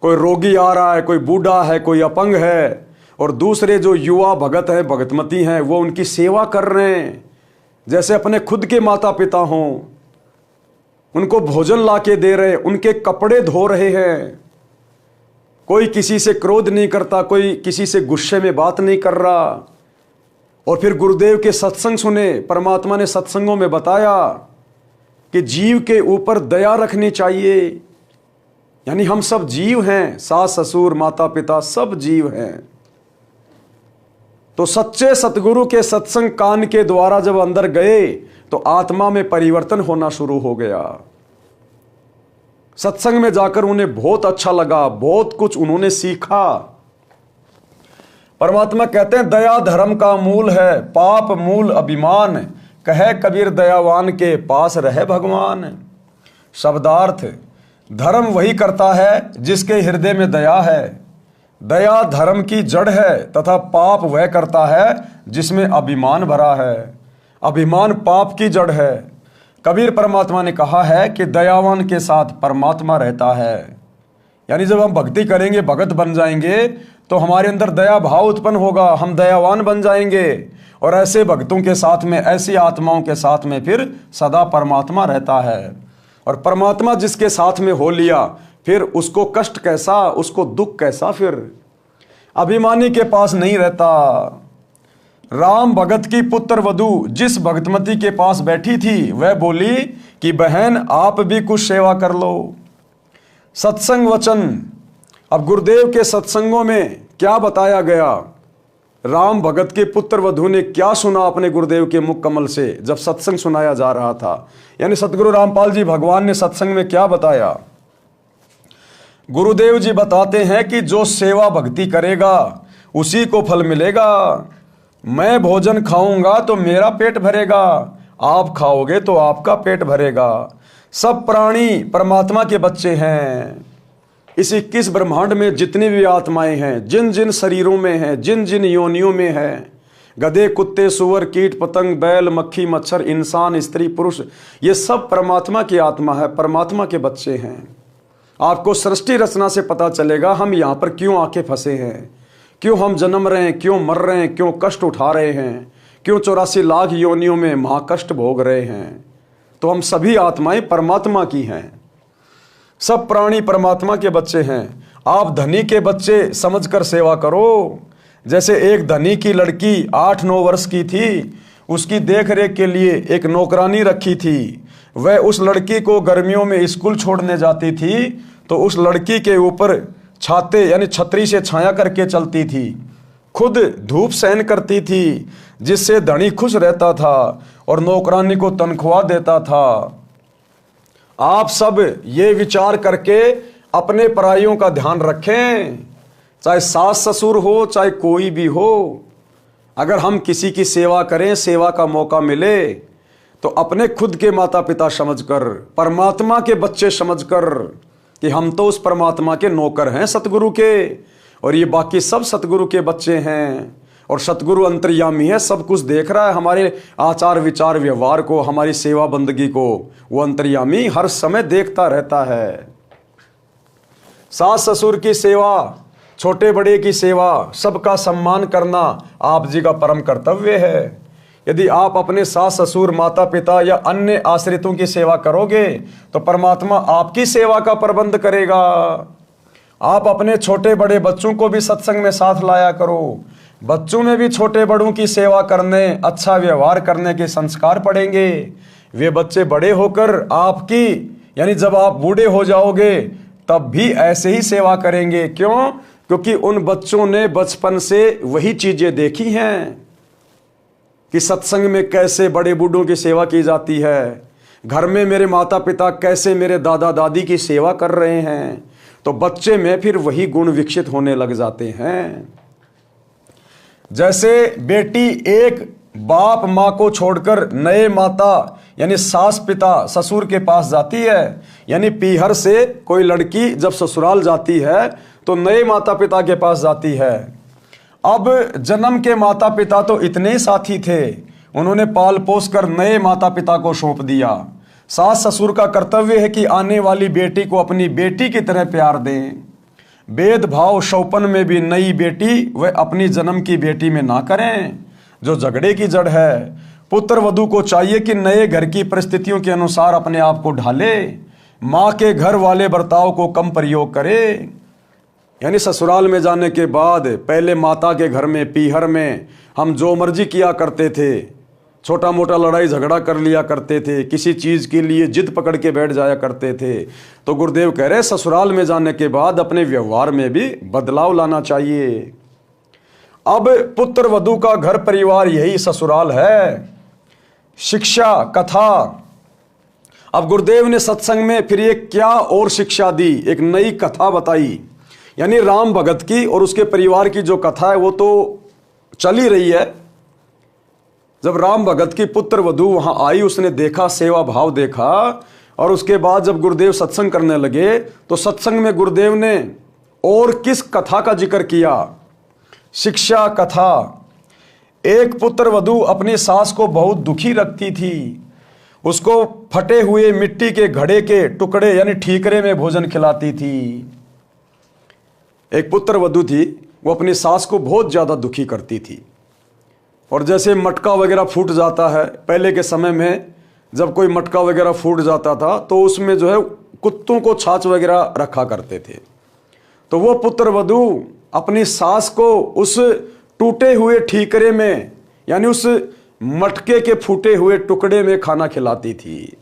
कोई रोगी आ रहा है, कोई बूढ़ा है, कोई अपंग है, और दूसरे जो युवा भगत हैं, भगतमती हैं, वो उनकी सेवा कर रहे हैं जैसे अपने खुद के माता पिता हों। उनको भोजन ला के दे रहे, उनके कपड़े धो रहे हैं। कोई किसी से क्रोध नहीं करता, कोई किसी से गुस्से में बात नहीं कर रहा। और फिर गुरुदेव के सत्संग सुने। परमात्मा ने सत्संगों में बताया कि जीव के ऊपर दया रखनी चाहिए, यानी हम सब जीव हैं, सास ससुर माता पिता सब जीव हैं। तो सच्चे सतगुरु के सत्संग कान के द्वारा जब अंदर गए तो आत्मा में परिवर्तन होना शुरू हो गया। सत्संग में जाकर उन्हें बहुत अच्छा लगा, बहुत कुछ उन्होंने सीखा। परमात्मा कहते हैं दया धर्म का मूल है, पाप मूल अभिमान, कहे कबीर दयावान के पास रहे भगवान। शब्दार्थ, धर्म वही करता है जिसके हृदय में दया है, दया धर्म की जड़ है, तथा पाप वह करता है जिसमें अभिमान भरा है, अभिमान पाप की जड़ है। कबीर परमात्मा ने कहा है कि दयावान के साथ परमात्मा रहता है। यानी जब हम भक्ति करेंगे, भगत बन जाएंगे, तो हमारे अंदर दया भाव उत्पन्न होगा, हम दयावान बन जाएंगे, और ऐसे भक्तों के साथ में, ऐसी आत्माओं के साथ में फिर सदा परमात्मा रहता है। और परमात्मा जिसके साथ में हो लिया, फिर उसको कष्ट कैसा, उसको दुख कैसा, फिर अभिमानी के पास नहीं रहता। राम भगत की पुत्र वधू जिस भगतमती के पास बैठी थी, वह बोली कि बहन आप भी कुछ सेवा कर लो। सत्संग वचन, अब गुरुदेव के सत्संगों में क्या बताया गया, राम भगत के पुत्र वधू ने क्या सुना अपने गुरुदेव के मुख कमल से जब सत्संग सुनाया जा रहा था। यानी सतगुरु रामपाल जी भगवान ने सत्संग में क्या बताया। गुरुदेव जी बताते हैं कि जो सेवा भक्ति करेगा उसी को फल मिलेगा। मैं भोजन खाऊंगा तो मेरा पेट भरेगा, आप खाओगे तो आपका पेट भरेगा। सब प्राणी परमात्मा के बच्चे हैं। इस 21 ब्रह्मांड में जितनी भी आत्माएं हैं, जिन जिन शरीरों में हैं, जिन जिन योनियों में हैं, गधे कुत्ते सुअर कीट पतंग बैल मक्खी मच्छर इंसान स्त्री पुरुष, ये सब परमात्मा की आत्मा है, परमात्मा के बच्चे हैं। आपको सृष्टि रचना से पता चलेगा हम यहाँ पर क्यों आके फंसे हैं, क्यों हम जन्म रहे हैं, क्यों मर रहे हैं, क्यों कष्ट उठा रहे हैं, क्यों 84 लाख योनियों में महाकष्ट भोग रहे हैं। तो हम सभी आत्माएं परमात्मा की हैं। सब प्राणी परमात्मा के बच्चे हैं। आप धनी के बच्चे समझकर सेवा करो। जैसे एक धनी की लड़की 8-9 वर्ष की थी, उसकी देख रेख के लिए एक नौकरानी रखी थी। वह उस लड़की को गर्मियों में स्कूल छोड़ने जाती थी, तो उस लड़की के ऊपर छाते यानी छतरी से छाया करके चलती थी, खुद धूप सहन करती थी, जिससे धनी खुश रहता था और नौकरानी को तनख्वाह देता था। आप सब ये विचार करके अपने पराइयों का ध्यान रखें, चाहे सास ससुर हो, चाहे कोई भी हो। अगर हम किसी की सेवा करें, सेवा का मौका मिले, तो अपने खुद के माता पिता समझकर, परमात्मा के बच्चे समझकर कि हम तो उस परमात्मा के नौकर हैं सतगुरु के, और ये बाकी सब सतगुरु के बच्चे हैं। और सतगुरु अंतर्यामी है, सब कुछ देख रहा है, हमारे आचार विचार व्यवहार को, हमारी सेवा बंदगी को वो अंतर्यामी हर समय देखता रहता है। सास ससुर की सेवा, छोटे बड़े की सेवा, सबका सम्मान करना आप जी का परम कर्तव्य है। यदि आप अपने सास ससुर माता पिता या अन्य आश्रितों की सेवा करोगे, तो परमात्मा आपकी सेवा का प्रबंध करेगा। आप अपने छोटे बड़े बच्चों को भी सत्संग में साथ लाया करो। बच्चों में भी छोटे बड़ों की सेवा करने, अच्छा व्यवहार करने के संस्कार पड़ेंगे। वे बच्चे बड़े होकर आपकी, यानी जब आप बूढ़े हो जाओगे तब भी ऐसे ही सेवा करेंगे। क्यों? क्योंकि उन बच्चों ने बचपन से वही चीजें देखी हैं कि सत्संग में कैसे बड़े बूढ़ों की सेवा की जाती है, घर में मेरे माता पिता कैसे मेरे दादा दादी की सेवा कर रहे हैं, तो बच्चे में फिर वही गुण विकसित होने लग जाते हैं। जैसे बेटी एक बाप माँ को छोड़कर नए माता यानी सास पिता ससुर के पास जाती है, यानी पीहर से कोई लड़की जब ससुराल जाती है तो नए माता पिता के पास जाती है। अब जन्म के माता पिता तो इतने ही साथी थे, उन्होंने पाल पोस कर नए माता पिता को सौंप दिया। सास ससुर का कर्तव्य है कि आने वाली बेटी को अपनी बेटी की तरह प्यार दें। भेदभाव शौपन में भी नई बेटी वह अपनी जन्म की बेटी में ना करें, जो झगड़े की जड़ है। पुत्र वधू को चाहिए कि नए घर की परिस्थितियों के अनुसार अपने आप को ढाले, माँ के घर वाले बर्ताव को कम प्रयोग करे। यानी ससुराल में जाने के बाद पहले माता के घर में पीहर में हम जो मर्जी किया करते थे, छोटा मोटा लड़ाई झगड़ा कर लिया करते थे, किसी चीज़ के लिए जिद पकड़ के बैठ जाया करते थे। तो गुरुदेव कह रहे ससुराल में जाने के बाद अपने व्यवहार में भी बदलाव लाना चाहिए। अब पुत्र वधू का घर परिवार यही ससुराल है। शिक्षा कथा, अब गुरुदेव ने सत्संग में फिर ये क्या और शिक्षा दी, एक नई कथा बताई। यानी राम भगत की और उसके परिवार की जो कथा है वो तो चल ही रही है। जब राम भगत की पुत्र वधू वहां आई, उसने देखा, सेवा भाव देखा, और उसके बाद जब गुरुदेव सत्संग करने लगे तो सत्संग में गुरुदेव ने और किस कथा का जिक्र किया? शिक्षा कथा। एक पुत्र वधू अपनी सास को बहुत दुखी रखती थी, उसको फटे हुए मिट्टी के घड़े के टुकड़े यानी ठीकरे में भोजन खिलाती थी। एक पुत्र वधू थी, वो अपनी सास को बहुत ज्यादा दुखी करती थी। और जैसे मटका वगैरह फूट जाता है, पहले के समय में जब कोई मटका वगैरह फूट जाता था तो उसमें जो है कुत्तों को छाछ वगैरह रखा करते थे। तो वो पुत्र वधू अपनी सास को उस टूटे हुए ठीकरे में यानी उस मटके के फूटे हुए टुकड़े में खाना खिलाती थी,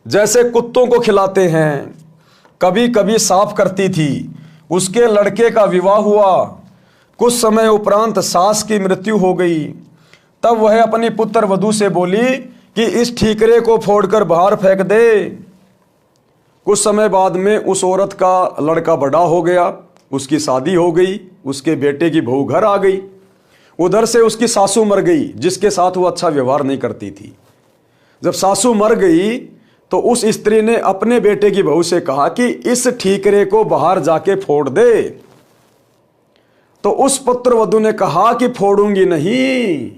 जैसे कुत्तों को खिलाते हैं। कभी कभी साफ करती थी। उसके लड़के का विवाह हुआ, कुछ समय उपरांत सास की मृत्यु हो गई। तब वह अपनी पुत्र वधू से बोली कि इस ठीकरे को फोड़कर बाहर फेंक दे। कुछ समय बाद में उस औरत का लड़का बड़ा हो गया, उसकी शादी हो गई, उसके बेटे की बहू घर आ गई। उधर से उसकी सासू मर गई, जिसके साथ वो अच्छा व्यवहार नहीं करती थी। जब सासू मर गई तो उस स्त्री ने अपने बेटे की बहू से कहा कि इस ठीकरे को बाहर जाके फोड़ दे। तो उस पुत्र वधू ने कहा कि फोड़ूंगी नहीं,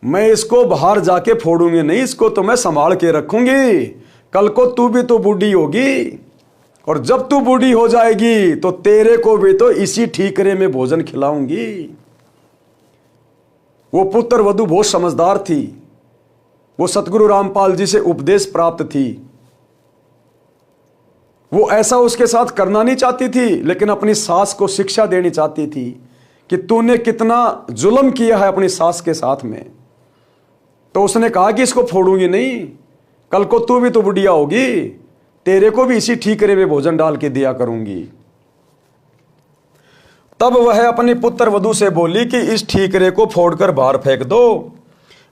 मैं इसको बाहर जाके फोड़ूंगी नहीं, इसको तो मैं संभाल के रखूंगी। कल को तू भी तो बूढ़ी होगी, और जब तू बूढ़ी हो जाएगी तो तेरे को भी तो इसी ठीकरे में भोजन खिलाऊंगी। वो पुत्र वधू बहुत समझदार थी, वो सतगुरु रामपाल जी से उपदेश प्राप्त थी। वो ऐसा उसके साथ करना नहीं चाहती थी, लेकिन अपनी सास को शिक्षा देनी चाहती थी कि तूने कितना जुल्म किया है अपनी सास के साथ में। तो उसने कहा कि इसको फोड़ूंगी नहीं, कल को तू भी तो बुढ़िया होगी, तेरे को भी इसी ठीकरे में भोजन डाल के दिया करूंगी। तब वह अपनी पुत्र वधू से बोली कि इस ठीकरे को फोड़कर बाहर फेंक दो।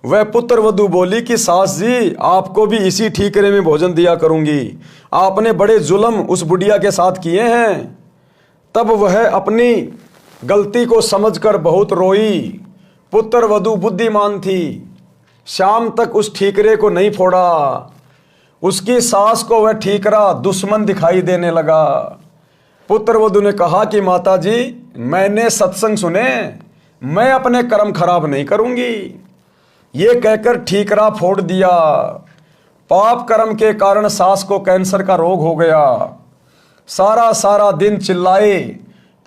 वह पुत्र वधू बोली कि सास जी, आपको भी इसी ठीकरे में भोजन दिया करूंगी, आपने बड़े जुल्म उस बुढ़िया के साथ किए हैं। तब वह अपनी गलती को समझकर बहुत रोई। पुत्र वधू बुद्धिमान थी, शाम तक उस ठीकरे को नहीं फोड़ा। उसकी सास को वह ठीकरा दुश्मन दिखाई देने लगा। पुत्र वधू ने कहा कि माता जी, मैंने सत्संग सुने, मैं अपने कर्म खराब नहीं करूंगी। ये कहकर ठीकरा फोड़ दिया। पाप कर्म के कारण सास को कैंसर का रोग हो गया। सारा सारा दिन चिल्लाए,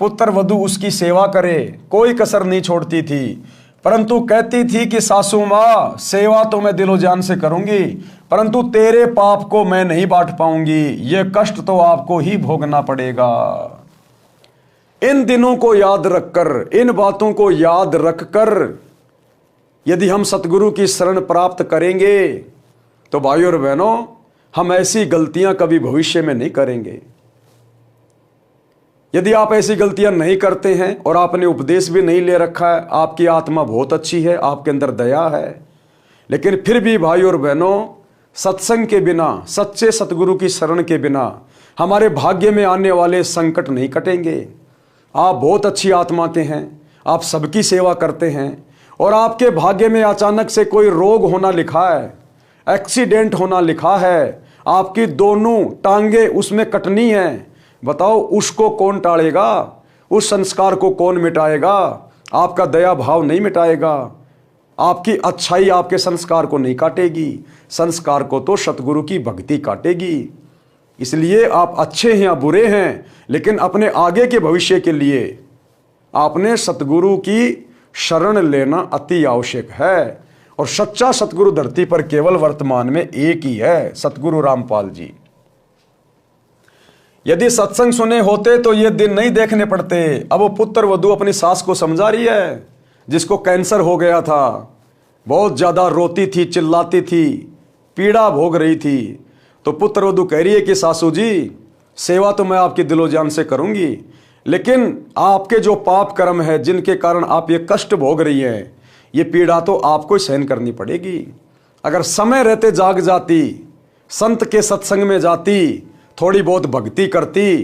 पुत्र वधू उसकी सेवा करे, कोई कसर नहीं छोड़ती थी, परंतु कहती थी कि सासू माँ, सेवा तो मैं दिलो जान से करूंगी, परंतु तेरे पाप को मैं नहीं बांट पाऊंगी, ये कष्ट तो आपको ही भोगना पड़ेगा। इन दिनों को याद रखकर, इन बातों को याद रखकर यदि हम सतगुरु की शरण प्राप्त करेंगे तो भाइयों और बहनों, हम ऐसी गलतियां कभी भविष्य में नहीं करेंगे। यदि आप ऐसी गलतियां नहीं करते हैं और आपने उपदेश भी नहीं ले रखा है, आपकी आत्मा बहुत अच्छी है, आपके अंदर दया है, लेकिन फिर भी भाइयों और बहनों, सत्संग के बिना, सच्चे सतगुरु की शरण के बिना हमारे भाग्य में आने वाले संकट नहीं कटेंगे। आप बहुत अच्छी आत्मा के हैं, आप सबकी सेवा करते हैं, और आपके भाग्य में अचानक से कोई रोग होना लिखा है, एक्सीडेंट होना लिखा है, आपकी दोनों टांगे उसमें कटनी है। बताओ, उसको कौन टालेगा? उस संस्कार को कौन मिटाएगा? आपका दया भाव नहीं मिटाएगा, आपकी अच्छाई आपके संस्कार को नहीं काटेगी, संस्कार को तो सतगुरु की भक्ति काटेगी। इसलिए आप अच्छे हैं या बुरे हैं, लेकिन अपने आगे के भविष्य के लिए आपने सतगुरु की शरण लेना अति आवश्यक है। और सच्चा सतगुरु धरती पर केवल वर्तमान में एक ही है, सतगुरु रामपाल जी। यदि सत्संग सुने होते तो ये दिन नहीं देखने पड़ते। अब वो पुत्र वधू अपनी सास को समझा रही है, जिसको कैंसर हो गया था, बहुत ज्यादा रोती थी, चिल्लाती थी, पीड़ा भोग रही थी। तो पुत्र वधू कह रही है कि सासू जी, सेवा तो मैं आपकी दिलो जान से करूंगी, लेकिन आपके जो पाप कर्म है, जिनके कारण आप ये कष्ट भोग रही हैं, ये पीड़ा तो आपको सहन करनी पड़ेगी। अगर समय रहते जाग जाती, संत के सत्संग में जाती, थोड़ी बहुत भक्ति करती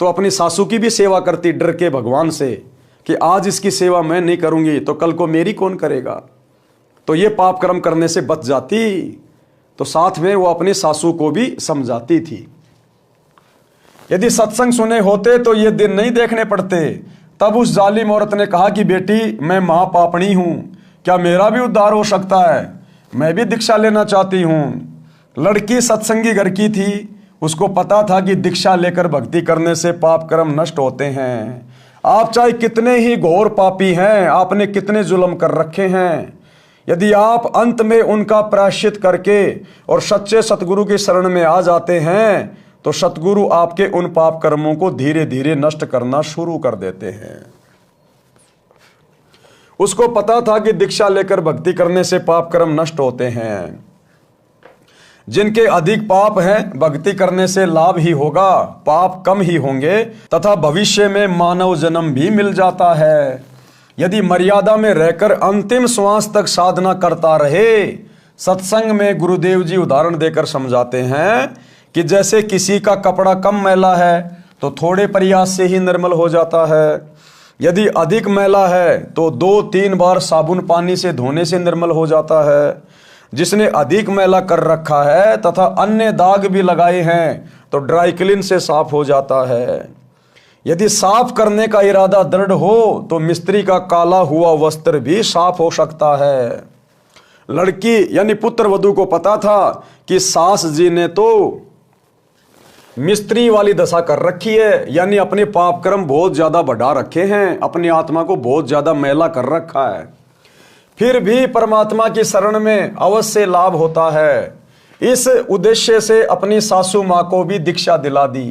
तो अपनी सासू की भी सेवा करती डर के भगवान से कि आज इसकी सेवा मैं नहीं करूंगी तो कल को मेरी कौन करेगा, तो ये पाप कर्म करने से बच जाती। तो साथ में वो अपनी सासू को भी समझाती थी। यदि सत्संग सुने होते तो ये दिन नहीं देखने पड़ते। तब उस जालिम औरत ने कहा कि बेटी, मैं महापापणी हूं, क्या मेरा भी उद्धार हो सकता है? मैं भी दीक्षा लेना चाहती हूं। लड़की सत्संगी घर की थी, उसको पता था कि दीक्षा लेकर भक्ति करने से पाप कर्म नष्ट होते हैं। आप चाहे कितने ही घोर पापी हैं, आपने कितने जुल्म कर रखे हैं, यदि आप अंत में उनका प्रायश्चित करके और सच्चे सतगुरु की शरण में आ जाते हैं तो सतगुरु आपके उन पाप कर्मों को धीरे धीरे नष्ट करना शुरू कर देते हैं। उसको पता था कि दीक्षा लेकर भक्ति करने से पाप कर्म नष्ट होते हैं। जिनके अधिक पाप हैं, भक्ति करने से लाभ ही होगा, पाप कम ही होंगे तथा भविष्य में मानव जन्म भी मिल जाता है। यदि मर्यादा में रहकर अंतिम श्वास तक साधना करता रहे। सत्संग में गुरुदेव जी उदाहरण देकर समझाते हैं कि जैसे किसी का कपड़ा कम मैला है तो थोड़े प्रयास से ही निर्मल हो जाता है, यदि अधिक मैला है तो 2-3 बार साबुन पानी से धोने से निर्मल हो जाता है। जिसने अधिक मैला कर रखा है तथा अन्य दाग भी लगाए हैं तो ड्राई क्लीन से साफ हो जाता है। यदि साफ करने का इरादा दृढ़ हो तो मिस्त्री का काला हुआ वस्त्र भी साफ हो सकता है। लड़की यानी पुत्र वधू को पता था कि सास जी ने तो मिस्त्री वाली दशा कर रखी है, यानी अपने पाप कर्म बहुत ज्यादा बढ़ा रखे हैं, अपनी आत्मा को बहुत ज्यादा मैला कर रखा है। फिर भी परमात्मा की शरण में अवश्य लाभ होता है। इस उद्देश्य से अपनी सासू माँ को भी दीक्षा दिला दी।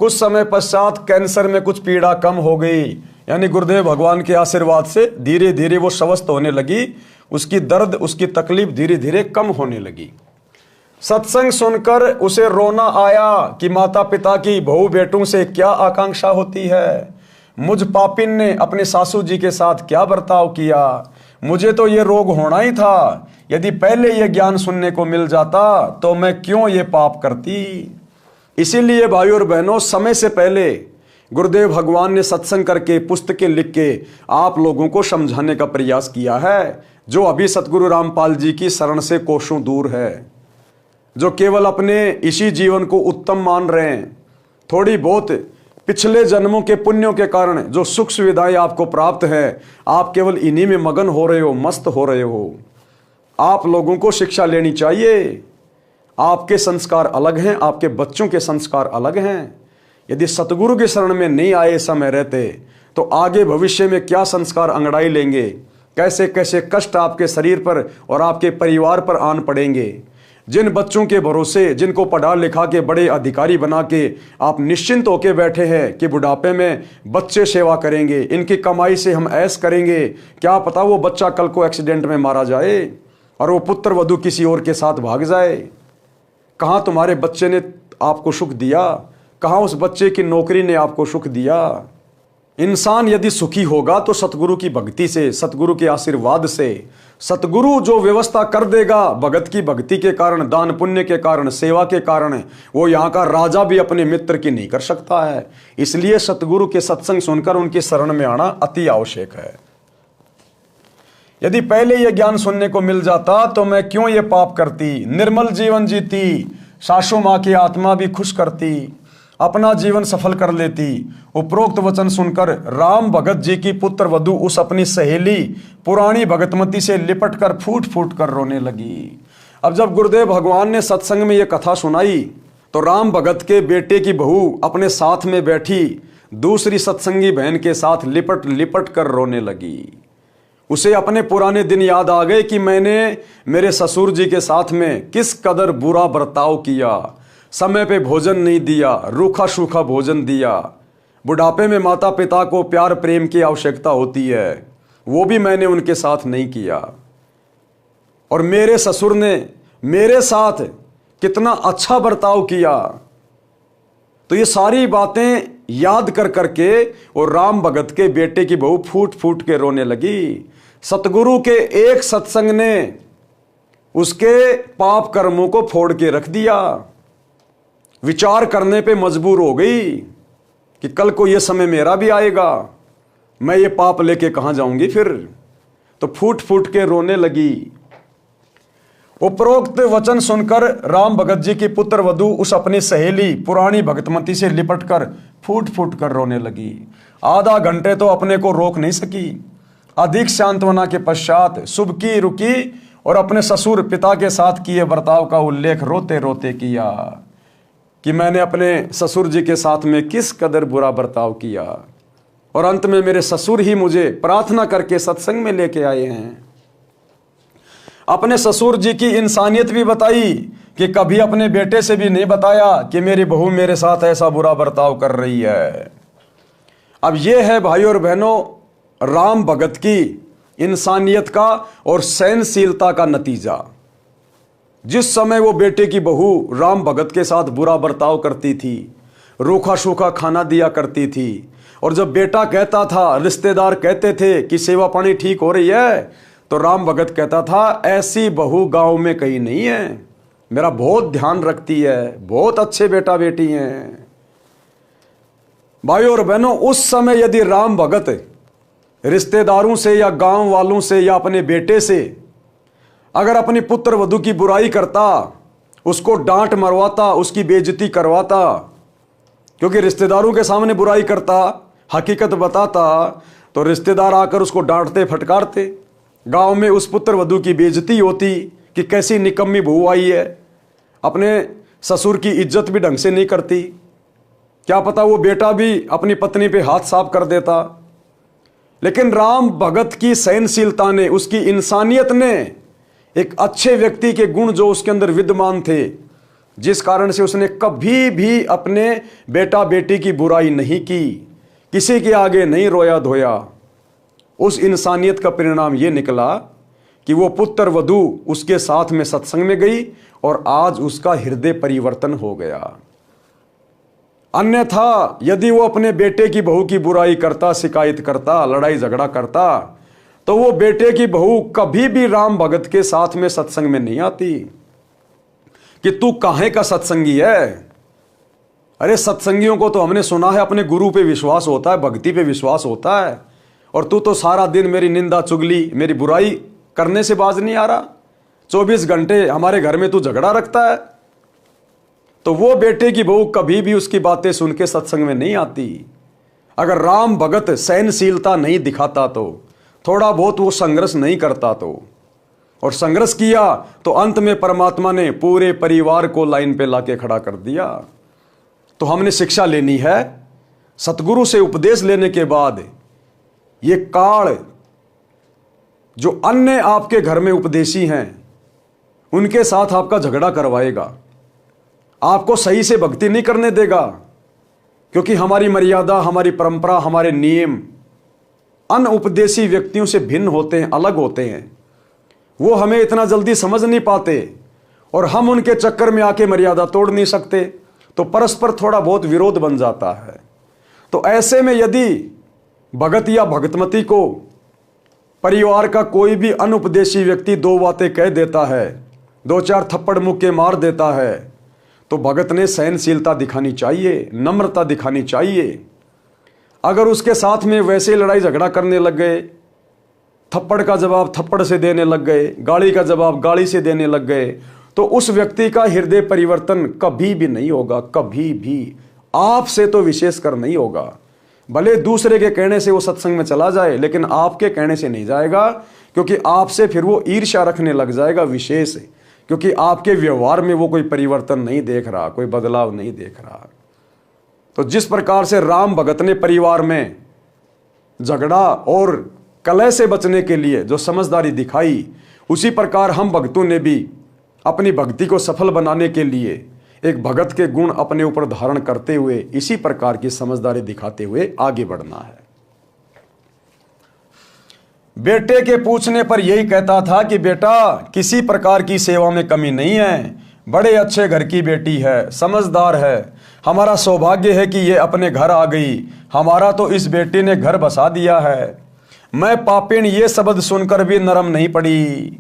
कुछ समय पश्चात कैंसर में कुछ पीड़ा कम हो गई, यानी गुरुदेव भगवान के आशीर्वाद से धीरे धीरे वो स्वस्थ होने लगी। उसकी दर्द, उसकी तकलीफ धीरे धीरे कम होने लगी। सत्संग सुनकर उसे रोना आया कि माता पिता की बहू बेटों से क्या आकांक्षा होती है। मुझ पापिन ने अपने सासू जी के साथ क्या बर्ताव किया, मुझे तो ये रोग होना ही था। यदि पहले ये ज्ञान सुनने को मिल जाता तो मैं क्यों ये पाप करती। इसीलिए भाइयों और बहनों, समय से पहले गुरुदेव भगवान ने सत्संग करके, पुस्तकें लिख के आप लोगों को समझाने का प्रयास किया है, जो अभी सतगुरु रामपाल जी की शरण से कोसों दूर है, जो केवल अपने इसी जीवन को उत्तम मान रहे हैं। थोड़ी बहुत पिछले जन्मों के पुण्यों के कारण जो सुख सुविधाएं आपको प्राप्त है, आप केवल इन्हीं में मगन हो रहे हो, मस्त हो रहे हो। आप लोगों को शिक्षा लेनी चाहिए। आपके संस्कार अलग हैं, आपके बच्चों के संस्कार अलग हैं। यदि सतगुरु के शरण में नहीं आए समय रहते तो आगे भविष्य में क्या संस्कार अंगड़ाई लेंगे, कैसे कैसे कष्ट आपके शरीर पर और आपके परिवार पर आन पड़ेंगे। जिन बच्चों के भरोसे, जिनको पढ़ा लिखा के बड़े अधिकारी बना के आप निश्चिंत होके बैठे हैं कि बुढ़ापे में बच्चे सेवा करेंगे, इनकी कमाई से हम ऐश करेंगे, क्या पता वो बच्चा कल को एक्सीडेंट में मारा जाए और वो पुत्र वधू किसी और के साथ भाग जाए। कहाँ तुम्हारे बच्चे ने आपको सुख दिया, कहाँ उस बच्चे की नौकरी ने आपको सुख दिया। इंसान यदि सुखी होगा तो सतगुरु की भक्ति से, सतगुरु के आशीर्वाद से। सतगुरु जो व्यवस्था कर देगा, भगत की भक्ति के कारण, दान पुण्य के कारण, सेवा के कारण, वो यहाँ का राजा भी अपने मित्र की नहीं कर सकता है। इसलिए सतगुरु के सत्संग सुनकर उनकी शरण में आना अति आवश्यक है। यदि पहले यह ज्ञान सुनने को मिल जाता तो मैं क्यों ये पाप करती, निर्मल जीवन जीती, सासू माँ की आत्मा भी खुश करती, अपना जीवन सफल कर लेती। उपरोक्त वचन सुनकर राम भगत जी की पुत्र वधू उस अपनी सहेली पुरानी भगतमती से लिपट कर फूट फूट कर रोने लगी। अब जब गुरुदेव भगवान ने सत्संग में यह कथा सुनाई तो राम भगत के बेटे की बहू अपने साथ में बैठी दूसरी सत्संगी बहन के साथ लिपट लिपट कर रोने लगी। उसे अपने पुराने दिन याद आ गए कि मैंने मेरे ससुर जी के साथ में किस कदर बुरा बर्ताव किया, समय पे भोजन नहीं दिया, रूखा सूखा भोजन दिया। बुढ़ापे में माता पिता को प्यार प्रेम की आवश्यकता होती है, वो भी मैंने उनके साथ नहीं किया। और मेरे ससुर ने मेरे साथ कितना अच्छा बर्ताव किया। तो ये सारी बातें याद कर करके और राम भगत के बेटे की बहू फूट फूट के रोने लगी। सतगुरु के एक सत्संग ने उसके पाप कर्मों को फोड़ के रख दिया। विचार करने पे मजबूर हो गई कि कल को ये समय मेरा भी आएगा, मैं ये पाप लेके कहां जाऊंगी फिर। तो फूट फूट के रोने लगी। उपरोक्त वचन सुनकर राम भगत जी की पुत्र वधू उस अपनी सहेली पुरानी भगतमती से लिपटकर फूट फूट कर रोने लगी। आधा घंटे तो अपने को रोक नहीं सकी। अधिक सांत्वना के पश्चात सुबकी रुकी और अपने ससुर पिता के साथ किए बर्ताव का उल्लेख रोते रोते किया कि मैंने अपने ससुर जी के साथ में किस कदर बुरा बर्ताव किया, और अंत में मेरे ससुर ही मुझे प्रार्थना करके सत्संग में लेके आए हैं। अपने ससुर जी की इंसानियत भी बताई कि कभी अपने बेटे से भी नहीं बताया कि मेरी बहू मेरे साथ ऐसा बुरा बर्ताव कर रही है। अब यह है भाइयों और बहनों राम भगत की इंसानियत का और सहनशीलता का नतीजा। जिस समय वो बेटे की बहू राम भगत के साथ बुरा बर्ताव करती थी, रूखा सूखा खाना दिया करती थी, और जब बेटा कहता था, रिश्तेदार कहते थे कि सेवा पानी ठीक हो रही है, तो राम भगत कहता था ऐसी बहू गांव में कहीं नहीं है, मेरा बहुत ध्यान रखती है, बहुत अच्छे बेटा बेटी हैं। भाइयों और बहनों, उस समय यदि राम भगत रिश्तेदारों से या गांव वालों से या अपने बेटे से अगर अपनी पुत्र वधू की बुराई करता, उसको डांट मरवाता, उसकी बेइज्जती करवाता, क्योंकि रिश्तेदारों के सामने बुराई करता, हकीकत बताता, तो रिश्तेदार आकर उसको डांटते फटकारते, गांव में उस पुत्र वधू की बेइज्जती होती कि कैसी निकम्मी बहू आई है, अपने ससुर की इज्जत भी ढंग से नहीं करती। क्या पता वो बेटा भी अपनी पत्नी पे हाथ साफ कर देता। लेकिन राम भगत की सहनशीलता ने, उसकी इंसानियत ने, एक अच्छे व्यक्ति के गुण जो उसके अंदर विद्यमान थे, जिस कारण से उसने कभी भी अपने बेटा बेटी की बुराई नहीं की, किसी के आगे नहीं रोया धोया, उस इंसानियत का परिणाम यह निकला कि वो पुत्र वधू उसके साथ में सत्संग में गई और आज उसका हृदय परिवर्तन हो गया। अन्यथा यदि वो अपने बेटे की बहू की बुराई करता, शिकायत करता, लड़ाई झगड़ा करता, तो वो बेटे की बहू कभी भी राम भगत के साथ में सत्संग में नहीं आती कि तू काहे का सत्संगी है। अरे सत्संगियों को तो हमने सुना है अपने गुरु पे विश्वास होता है, भक्ति पे विश्वास होता है, और तू तो सारा दिन मेरी निंदा चुगली, मेरी बुराई करने से बाज नहीं आ रहा। 24 घंटे हमारे घर में तू झगड़ा रखता है। तो वो बेटे की बहू कभी भी उसकी बातें सुन के सत्संग में नहीं आती। अगर राम भगत सहनशीलता नहीं दिखाता, तो थोड़ा बहुत वो संघर्ष नहीं करता, तो और संघर्ष किया तो अंत में परमात्मा ने पूरे परिवार को लाइन पे लाके खड़ा कर दिया। तो हमने शिक्षा लेनी है, सतगुरु से उपदेश लेने के बाद ये काल जो अन्य आपके घर में उपदेशी हैं उनके साथ आपका झगड़ा करवाएगा, आपको सही से भक्ति नहीं करने देगा, क्योंकि हमारी मर्यादा, हमारी परंपरा, हमारे नियम अन्य उपदेशी व्यक्तियों से भिन्न होते हैं, अलग होते हैं। वो हमें इतना जल्दी समझ नहीं पाते और हम उनके चक्कर में आके मर्यादा तोड़ नहीं सकते, तो परस्पर थोड़ा बहुत विरोध बन जाता है। तो ऐसे में यदि भगत या भगतमती को परिवार का कोई भी अनुपदेशी व्यक्ति दो बातें कह देता है, दो चार थप्पड़ मुक्के मार देता है, तो भगत ने सहनशीलता दिखानी चाहिए, नम्रता दिखानी चाहिए। अगर उसके साथ में वैसे लड़ाई झगड़ा करने लग गए, थप्पड़ का जवाब थप्पड़ से देने लग गए, गाली का जवाब गाली से देने लग गए, तो उस व्यक्ति का हृदय परिवर्तन कभी भी नहीं होगा, कभी भी, आपसे तो विशेषकर नहीं होगा। भले दूसरे के कहने से वो सत्संग में चला जाए, लेकिन आपके कहने से नहीं जाएगा, क्योंकि आपसे फिर वो ईर्ष्या रखने लग जाएगा विशेष, क्योंकि आपके व्यवहार में वो कोई परिवर्तन नहीं देख रहा, कोई बदलाव नहीं देख रहा। तो जिस प्रकार से राम भगत ने परिवार में झगड़ा और कलह से बचने के लिए जो समझदारी दिखाई, उसी प्रकार हम भक्तों ने भी अपनी भक्ति को सफल बनाने के लिए एक भगत के गुण अपने ऊपर धारण करते हुए इसी प्रकार की समझदारी दिखाते हुए आगे बढ़ना है। बेटे के पूछने पर यही कहता था कि बेटा किसी प्रकार की सेवा में कमी नहीं है, बड़े अच्छे घर की बेटी है, समझदार है, हमारा सौभाग्य है कि ये अपने घर आ गई, हमारा तो इस बेटी ने घर बसा दिया है। मैं पापिन ये शब्द सुनकर भी नरम नहीं पड़ी,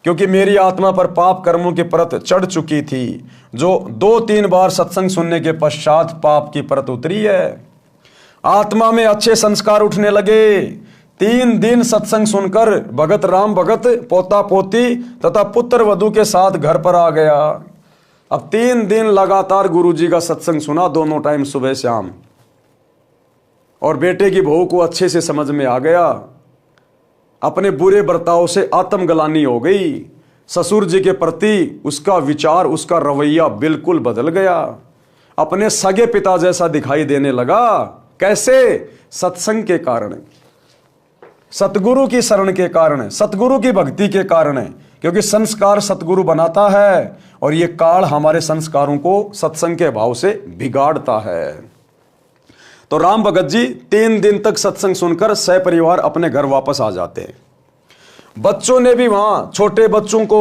क्योंकि मेरी आत्मा पर पाप कर्मों की परत चढ़ चुकी थी, जो 2-3 बार सत्संग सुनने के पश्चात पाप की परत उतरी है। आत्मा में अच्छे संस्कार उठने लगे। 3 दिन सत्संग सुनकर भगत राम भगत पोता पोती तथा पुत्र वधू के साथ घर पर आ गया। अब 3 दिन लगातार गुरुजी का सत्संग सुना, दोनों टाइम सुबह शाम, और बेटे की बहू को अच्छे से समझ में आ गया। अपने बुरे बर्ताव से आत्मग्लानि हो गई। ससुर जी के प्रति उसका विचार, उसका रवैया बिल्कुल बदल गया। अपने सगे पिता जैसा दिखाई देने लगा। कैसे? सत्संग के कारण, सतगुरु की शरण के कारण, सतगुरु की भक्ति के कारण। क्योंकि संस्कार सतगुरु बनाता है और ये काल हमारे संस्कारों को सत्संग के भाव से बिगाड़ता है। तो राम भगत जी 3 दिन तक सत्संग सुनकर सपरिवार अपने घर वापस आ जाते हैं। बच्चों ने भी वहां छोटे बच्चों को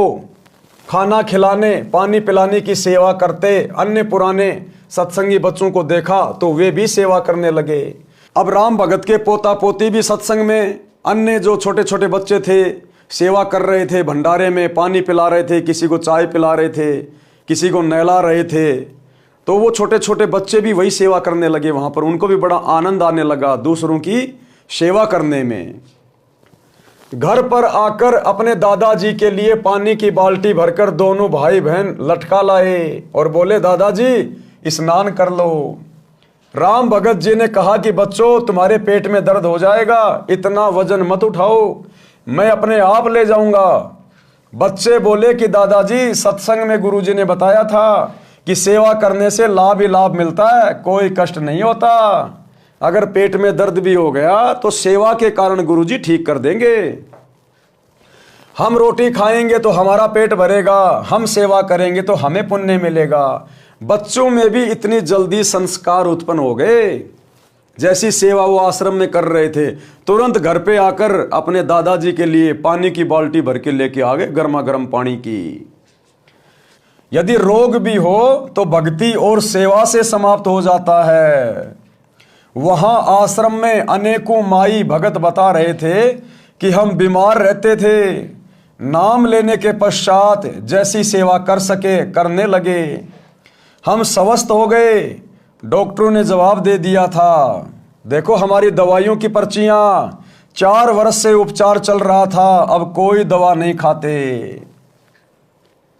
खाना खिलाने, पानी पिलाने की सेवा करते। अन्य पुराने सत्संगी बच्चों को देखा तो वे भी सेवा करने लगे। अब राम भगत के पोता पोती भी सत्संग में अन्य जो छोटे छोटे बच्चे थे सेवा कर रहे थे। भंडारे में पानी पिला रहे थे, किसी को चाय पिला रहे थे, किसी को नहला रहे थे। तो वो छोटे छोटे बच्चे भी वही सेवा करने लगे वहां पर। उनको भी बड़ा आनंद आने लगा दूसरों की सेवा करने में। घर पर आकर अपने दादाजी के लिए पानी की बाल्टी भरकर दोनों भाई बहन लटका लाए और बोले, दादाजी स्नान कर लो। राम भगत जी ने कहा कि बच्चों, तुम्हारे पेट में दर्द हो जाएगा, इतना वजन मत उठाओ, मैं अपने आप ले जाऊंगा। बच्चे बोले कि दादाजी, सत्संग में गुरुजी ने बताया था कि सेवा करने से लाभ ही लाभ मिलता है, कोई कष्ट नहीं होता। अगर पेट में दर्द भी हो गया तो सेवा के कारण गुरुजी ठीक कर देंगे। हम रोटी खाएंगे तो हमारा पेट भरेगा, हम सेवा करेंगे तो हमें पुण्य मिलेगा। बच्चों में भी इतनी जल्दी संस्कार उत्पन्न हो गए। जैसी सेवा वो आश्रम में कर रहे थे, तुरंत घर पे आकर अपने दादाजी के लिए पानी की बाल्टी भर के लेके आ गए, गर्मा गर्म पानी की। यदि रोग भी हो तो भक्ति और सेवा से समाप्त हो जाता है। वहां आश्रम में अनेकों माई भगत बता रहे थे कि हम बीमार रहते थे, नाम लेने के पश्चात जैसी सेवा कर सके करने लगे। हम स्वस्थ हो गए। डॉक्टरों ने जवाब दे दिया था, देखो हमारी दवाइयों की पर्चियां, 4 वर्ष से उपचार चल रहा था, अब कोई दवा नहीं खाते।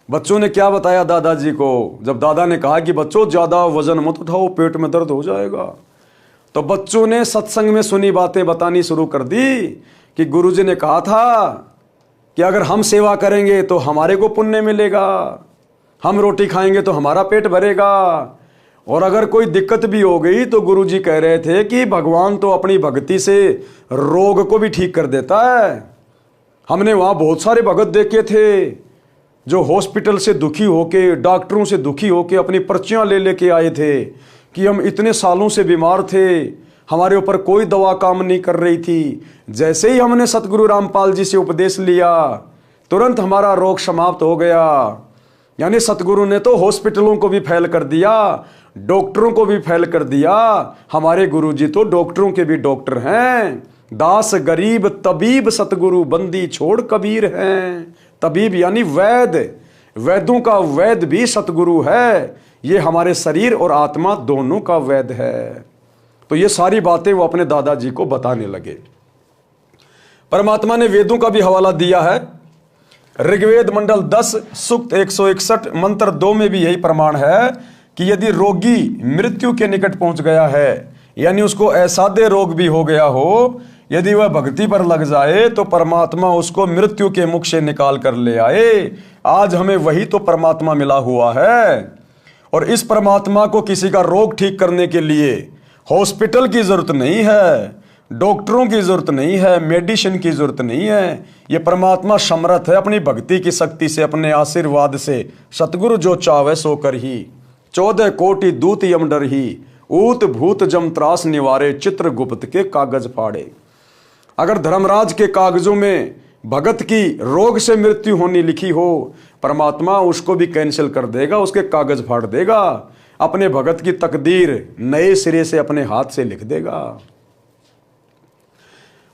बच्चों ने क्या बताया दादाजी को? जब दादा ने कहा कि बच्चों ज्यादा वजन मत उठाओ, पेट में दर्द हो जाएगा, तो बच्चों ने सत्संग में सुनी बातें बतानी शुरू कर दी कि गुरुजी ने कहा था कि अगर हम सेवा करेंगे तो हमारे को पुण्य मिलेगा, हम रोटी खाएंगे तो हमारा पेट भरेगा, और अगर कोई दिक्कत भी हो गई तो गुरुजी कह रहे थे कि भगवान तो अपनी भक्ति से रोग को भी ठीक कर देता है। हमने वहां बहुत सारे भगत देखे थे जो हॉस्पिटल से दुखी होके, डॉक्टरों से दुखी होके अपनी पर्चियां ले लेके आए थे कि हम इतने सालों से बीमार थे, हमारे ऊपर कोई दवा काम नहीं कर रही थी। जैसे ही हमने सतगुरु रामपाल जी से उपदेश लिया, तुरंत हमारा रोग समाप्त हो गया। यानी सतगुरु ने तो हॉस्पिटलों को भी फैल कर दिया, डॉक्टरों को भी फैल कर दिया। हमारे गुरुजी तो डॉक्टरों के भी डॉक्टर हैं। दास गरीब तबीब सतगुरु बंदी छोड़ कबीर हैं। तबीब यानी वैद, वैदों का वैद भी सतगुरु है। ये हमारे शरीर और आत्मा दोनों का वैद है। तो ये सारी बातें वो अपने दादाजी को बताने लगे। परमात्मा ने वेदों का भी हवाला दिया है। ऋग्वेद मंडल 10 सूक्त 161 मंत्र 2 में भी यही प्रमाण है कि यदि रोगी मृत्यु के निकट पहुंच गया है, यानी उसको असाध्य रोग भी हो गया हो, यदि वह भक्ति पर लग जाए तो परमात्मा उसको मृत्यु के मुख से निकाल कर ले आए। आज हमें वही तो परमात्मा मिला हुआ है। और इस परमात्मा को किसी का रोग ठीक करने के लिए हॉस्पिटल की जरूरत नहीं है, डॉक्टरों की जरूरत नहीं है, मेडिसिन की जरूरत नहीं है। ये परमात्मा समर्थ है अपनी भक्ति की शक्ति से, अपने आशीर्वाद से। सतगुरु जो चावे सो कर ही, 14 कोटि दूत यम डर ही, ऊत भूत जम त्रास निवारे, चित्रगुप्त के कागज फाड़े। अगर धर्मराज के कागजों में भगत की रोग से मृत्यु होनी लिखी हो, परमात्मा उसको भी कैंसिल कर देगा, उसके कागज फाड़ देगा, अपने भगत की तकदीर नए सिरे से अपने हाथ से लिख देगा।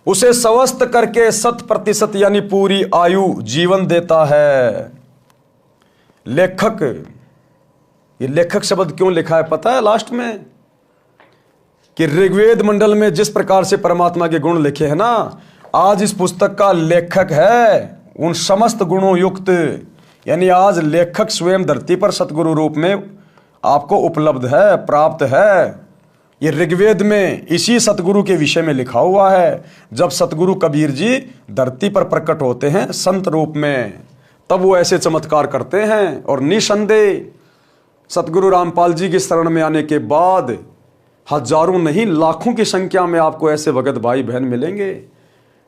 उसे स्वस्थ करके 100% यानी पूरी आयु जीवन देता है। लेखक, ये लेखक शब्द क्यों लिखा है पता है लास्ट में? कि ऋग्वेद मंडल में जिस प्रकार से परमात्मा के गुण लिखे हैं ना, आज इस पुस्तक का लेखक है उन समस्त गुणों युक्त। यानी आज लेखक स्वयं धरती पर सतगुरु रूप में आपको उपलब्ध है, प्राप्त है। ये ऋग्वेद में इसी सतगुरु के विषय में लिखा हुआ है। जब सतगुरु कबीर जी धरती पर प्रकट होते हैं संत रूप में, तब वो ऐसे चमत्कार करते हैं। और निसंदेह सतगुरु रामपाल जी की शरण में आने के बाद हजारों नहीं लाखों की संख्या में आपको ऐसे भगत भाई बहन मिलेंगे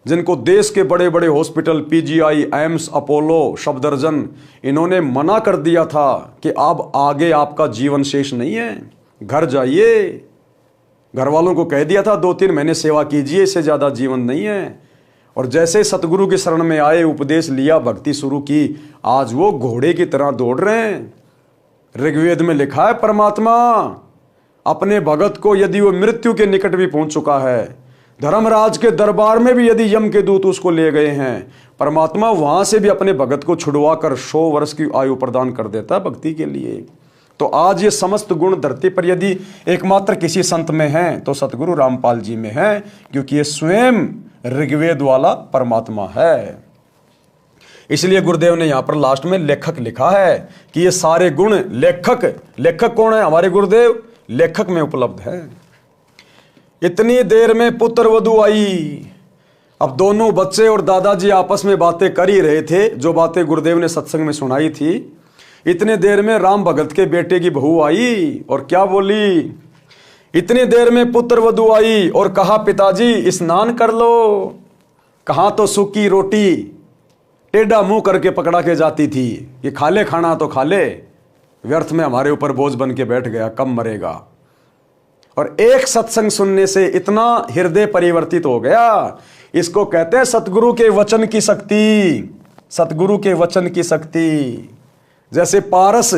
जिनको देश के बड़े बड़े hospital, PGI, AIIMS, Apollo, Safdarjung, इन्होंने मना कर दिया था कि अब आगे आपका जीवन शेष नहीं है, घर जाइए। घर वालों को कह दिया था 2-3 महीने सेवा कीजिए, इससे ज़्यादा जीवन नहीं है। और जैसे सतगुरु की शरण में आए, उपदेश लिया, भक्ति शुरू की, आज वो घोड़े की तरह दौड़ रहे हैं। ऋग्वेद में लिखा है परमात्मा अपने भगत को, यदि वो मृत्यु के निकट भी पहुंच चुका है, धर्मराज के दरबार में भी यदि यम के दूत उसको ले गए हैं, परमात्मा वहां से भी अपने भगत को छुड़वा कर 100 वर्ष की आयु प्रदान कर देता है भक्ति के लिए। तो आज ये समस्त गुण धरती पर यदि एकमात्र किसी संत में हैं तो सतगुरु रामपाल जी में है, क्योंकि ये स्वयं ऋग्वेद वाला परमात्मा है। इसलिए गुरुदेव ने यहां पर लास्ट में लेखक लिखा है कि ये सारे गुण लेखक कौन है? हमारे गुरुदेव लेखक में उपलब्ध है। इतनी देर में पुत्र वधू आई। अब दोनों बच्चे और दादाजी आपस में बातें कर ही रहे थे, जो बातें गुरुदेव ने सत्संग में सुनाई थी। इतने देर में राम भगत के बेटे की बहू आई और क्या बोली? इतनी देर में पुत्र वधू आई और कहा पिताजी स्नान कर लो। कहाँ तो सूखी रोटी टेढ़ा मुंह करके पकड़ा के जाती थी कि खा ले खाना तो खा ले, व्यर्थ में हमारे ऊपर बोझ बन के बैठ गया, कब मरेगा। और एक सत्संग सुनने से इतना हृदय परिवर्तित हो गया। इसको कहते हैं सतगुरु के वचन की शक्ति। सतगुरु के वचन की शक्ति, जैसे पारस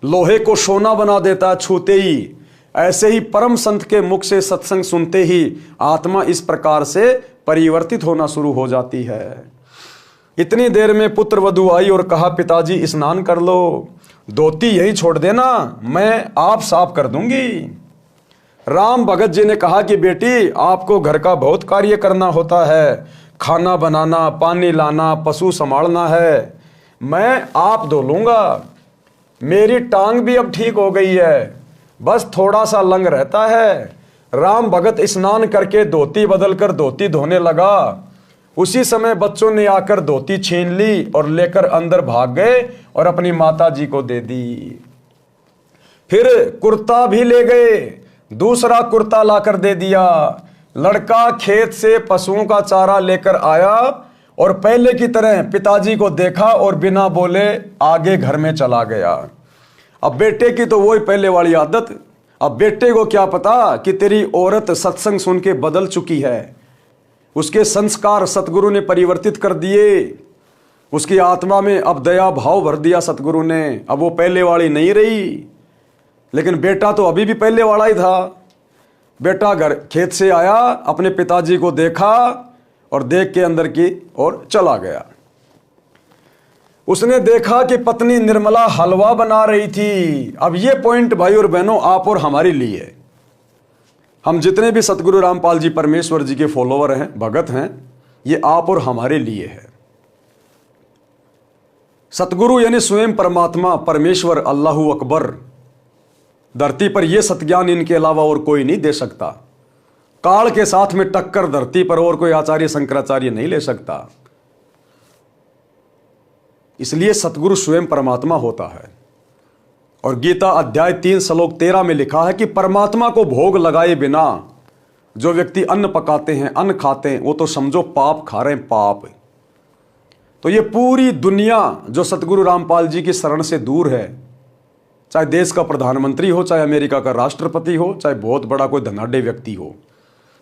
लोहे को सोना बना देता छूते ही, ऐसे ही परम संत के मुख से सत्संग सुनते ही आत्मा इस प्रकार से परिवर्तित होना शुरू हो जाती है। इतनी देर में पुत्र वधू आई और कहा पिताजी स्नान कर लो, धोती यही छोड़ देना, मैं आप साफ कर दूंगी। राम भगत जी ने कहा कि बेटी आपको घर का बहुत कार्य करना होता है, खाना बनाना, पानी लाना, पशु संभालना है, मैं आप धो लूंगा। मेरी टांग भी अब ठीक हो गई है, बस थोड़ा सा लंग रहता है। राम भगत स्नान करके धोती बदलकर धोती धोने लगा। उसी समय बच्चों ने आकर धोती छीन ली और लेकर अंदर भाग गए और अपनी माता जी को दे दी। फिर कुर्ता भी ले गए, दूसरा कुर्ता लाकर दे दिया। लड़का खेत से पशुओं का चारा लेकर आया और पहले की तरह पिताजी को देखा और बिना बोले आगे घर में चला गया। अब बेटे की तो वही पहले वाली आदत। अब बेटे को क्या पता कि तेरी औरत सत्संग सुन के बदल चुकी है। उसके संस्कार सतगुरु ने परिवर्तित कर दिए। उसकी आत्मा में अब दया भाव भर दिया सतगुरु ने। अब वो पहले वाली नहीं रही। लेकिन बेटा तो अभी भी पहले वाला ही था। बेटा घर खेत से आया, अपने पिताजी को देखा और देख के अंदर की ओर चला गया। उसने देखा कि पत्नी निर्मला हलवा बना रही थी। अब ये पॉइंट भाई और बहनों आप और हमारे लिए, हम जितने भी सतगुरु रामपाल जी परमेश्वर जी के फॉलोवर हैं, भगत हैं, ये आप और हमारे लिए है। सतगुरु यानी स्वयं परमात्मा, परमेश्वर, अल्लाहु अकबर, धरती पर यह सत्ज्ञान इनके अलावा और कोई नहीं दे सकता। काल के साथ में टक्कर धरती पर और कोई आचार्य शंकराचार्य नहीं ले सकता। इसलिए सतगुरु स्वयं परमात्मा होता है। और गीता अध्याय 3 श्लोक 13 में लिखा है कि परमात्मा को भोग लगाए बिना जो व्यक्ति अन्न पकाते हैं, अन्न खाते हैं, वो तो समझो पाप खा रहे हैं, पाप। तो ये पूरी दुनिया जो सतगुरु रामपाल जी की शरण से दूर है, चाहे देश का प्रधानमंत्री हो, चाहे अमेरिका का राष्ट्रपति हो, चाहे बहुत बड़ा कोई धनाढ्य व्यक्ति हो,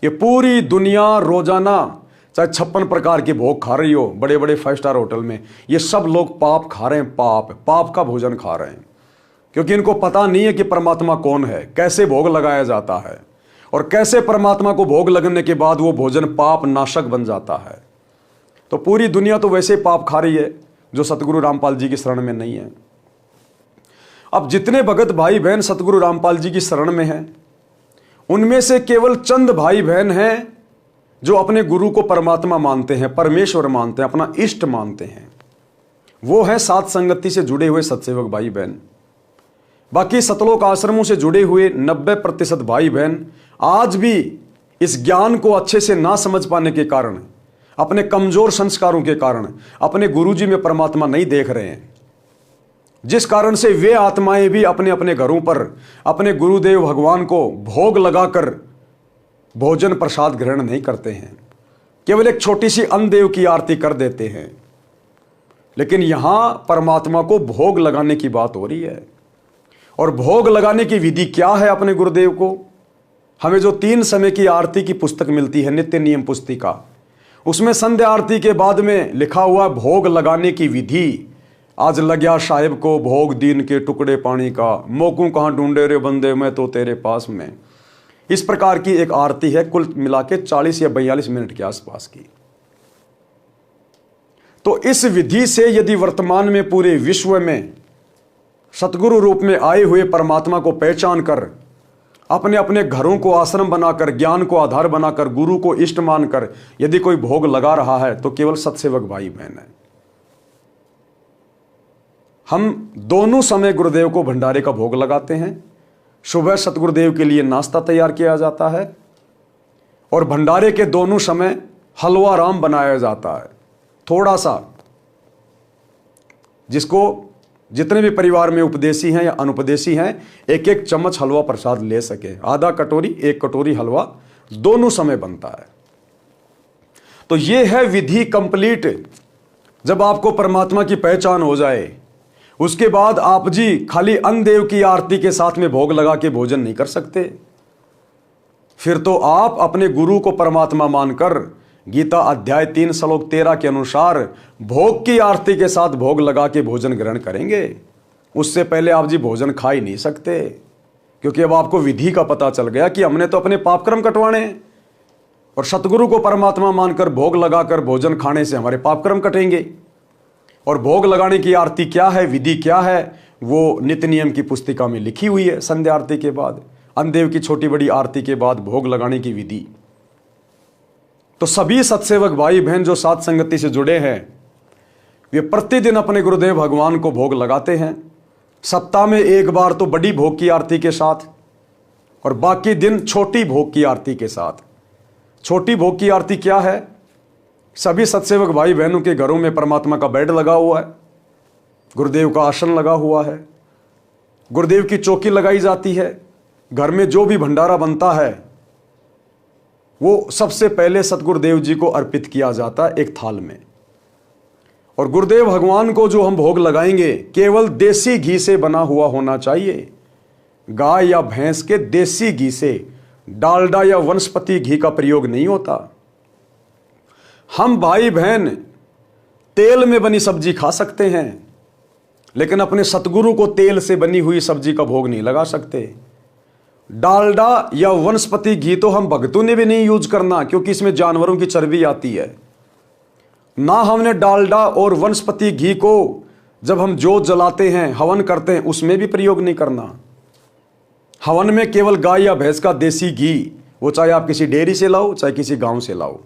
ये पूरी दुनिया रोजाना चाहे 56 प्रकार के भोग खा रही हो, बड़े बड़े 5 स्टार होटल में, ये सब लोग पाप खा रहे हैं, पाप का भोजन खा रहे हैं। क्योंकि इनको पता नहीं है कि परमात्मा कौन है, कैसे भोग लगाया जाता है। और कैसे परमात्मा को भोग लगने के बाद वो भोजन पाप नाशक बन जाता है। तो पूरी दुनिया तो वैसे पाप खा रही है जो सतगुरु रामपाल जी की शरण में नहीं है। अब जितने भगत भाई बहन सतगुरु रामपाल जी की शरण में हैं, उनमें से केवल चंद भाई बहन हैं जो अपने गुरु को परमात्मा मानते हैं, परमेश्वर मानते हैं, अपना इष्ट मानते हैं। वो है सात संगति से जुड़े हुए सत्सेवक भाई बहन। बाकी सतलोक आश्रमों से जुड़े हुए 90% भाई बहन आज भी इस ज्ञान को अच्छे से ना समझ पाने के कारण, अपने कमजोर संस्कारों के कारण अपने गुरुजी में परमात्मा नहीं देख रहे हैं, जिस कारण से वे आत्माएं भी अपने अपने घरों पर अपने गुरुदेव भगवान को भोग लगाकर भोजन प्रसाद ग्रहण नहीं करते हैं, केवल एक छोटी सी अन्नदेव की आरती कर देते हैं। लेकिन यहां परमात्मा को भोग लगाने की बात हो रही है। और भोग लगाने की विधि क्या है अपने गुरुदेव को? हमें जो 3 समय की आरती की पुस्तक मिलती है, नित्य नियम पुस्तिका, उसमें संध्या आरती के बाद में लिखा हुआ भोग लगाने की विधि। आज लग्या साहिब को भोग दीन के टुकड़े पानी का, मोकू कहाँ ढूंढे रे बंदे मैं तो तेरे पास में। इस प्रकार की एक आरती है, कुल मिला के 40 या 42 मिनट के आसपास की। तो इस विधि से यदि वर्तमान में पूरे विश्व में सतगुरु रूप में आए हुए परमात्मा को पहचान कर, अपने अपने घरों को आश्रम बनाकर, ज्ञान को आधार बनाकर, गुरु को इष्ट मानकर यदि कोई भोग लगा रहा है तो केवल सत्सेवक भाई बहन है। हम दोनों समय गुरुदेव को भंडारे का भोग लगाते हैं। सुबह सतगुरुदेव के लिए नाश्ता तैयार किया जाता है और भंडारे के दोनों समय हलवा राम बनाया जाता है। थोड़ा सा, जिसको जितने भी परिवार में उपदेशी हैं या अनुपदेशी हैं, एक एक चम्मच हलवा प्रसाद ले सके। आधा कटोरी, 1 कटोरी हलवा दोनों समय बनता है। तो यह है विधि कंप्लीट। जब आपको परमात्मा की पहचान हो जाए, उसके बाद आप जी खाली अन्नदेव की आरती के साथ में भोग लगा के भोजन नहीं कर सकते। फिर तो आप अपने गुरु को परमात्मा मानकर गीता अध्याय 3 श्लोक 13 के अनुसार भोग की आरती के साथ भोग लगा के भोजन ग्रहण करेंगे। उससे पहले आप जी भोजन खा ही नहीं सकते, क्योंकि अब आपको विधि का पता चल गया कि हमने तो अपने पापकर्म कटवाने हैं और सतगुरु को परमात्मा मानकर भोग लगाकर भोजन खाने से हमारे पापकर्म कटेंगे। और भोग लगाने की आरती क्या है, विधि क्या है, वो नित्य नियम की पुस्तिका में लिखी हुई है। संध्या आरती के बाद, अन्नदेव की छोटी बड़ी आरती के बाद भोग लगाने की विधि। तो सभी सत्सेवक भाई बहन जो सात संगति से जुड़े हैं, वे प्रतिदिन अपने गुरुदेव भगवान को भोग लगाते हैं। सप्ताह में 1 बार तो बड़ी भोग की आरती के साथ और बाकी दिन छोटी भोग की आरती के साथ। छोटी भोग की आरती क्या है? सभी सत्सेवक भाई बहनों के घरों में परमात्मा का बेड लगा हुआ है, गुरुदेव का आसन लगा हुआ है, गुरुदेव की चौकी लगाई जाती है। घर में जो भी भंडारा बनता है वो सबसे पहले सतगुरुदेव जी को अर्पित किया जाता है एक थाल में। और गुरुदेव भगवान को जो हम भोग लगाएंगे केवल देसी घी से बना हुआ होना चाहिए। गाय या भैंस के देसी घी से, डालडा या वनस्पति घी का प्रयोग नहीं होता। हम भाई बहन तेल में बनी सब्जी खा सकते हैं, लेकिन अपने सतगुरु को तेल से बनी हुई सब्जी का भोग नहीं लगा सकते। डालडा या वनस्पति घी तो हम भक्तों ने भी नहीं यूज करना, क्योंकि इसमें जानवरों की चर्बी आती है। ना हमने डालडा और वनस्पति घी को जब हम जोत जलाते हैं, हवन करते हैं, उसमें भी प्रयोग नहीं करना। हवन में केवल गाय या भैंस का देसी घी, वो चाहे आप किसी डेयरी से लाओ चाहे किसी गांव से लाओ।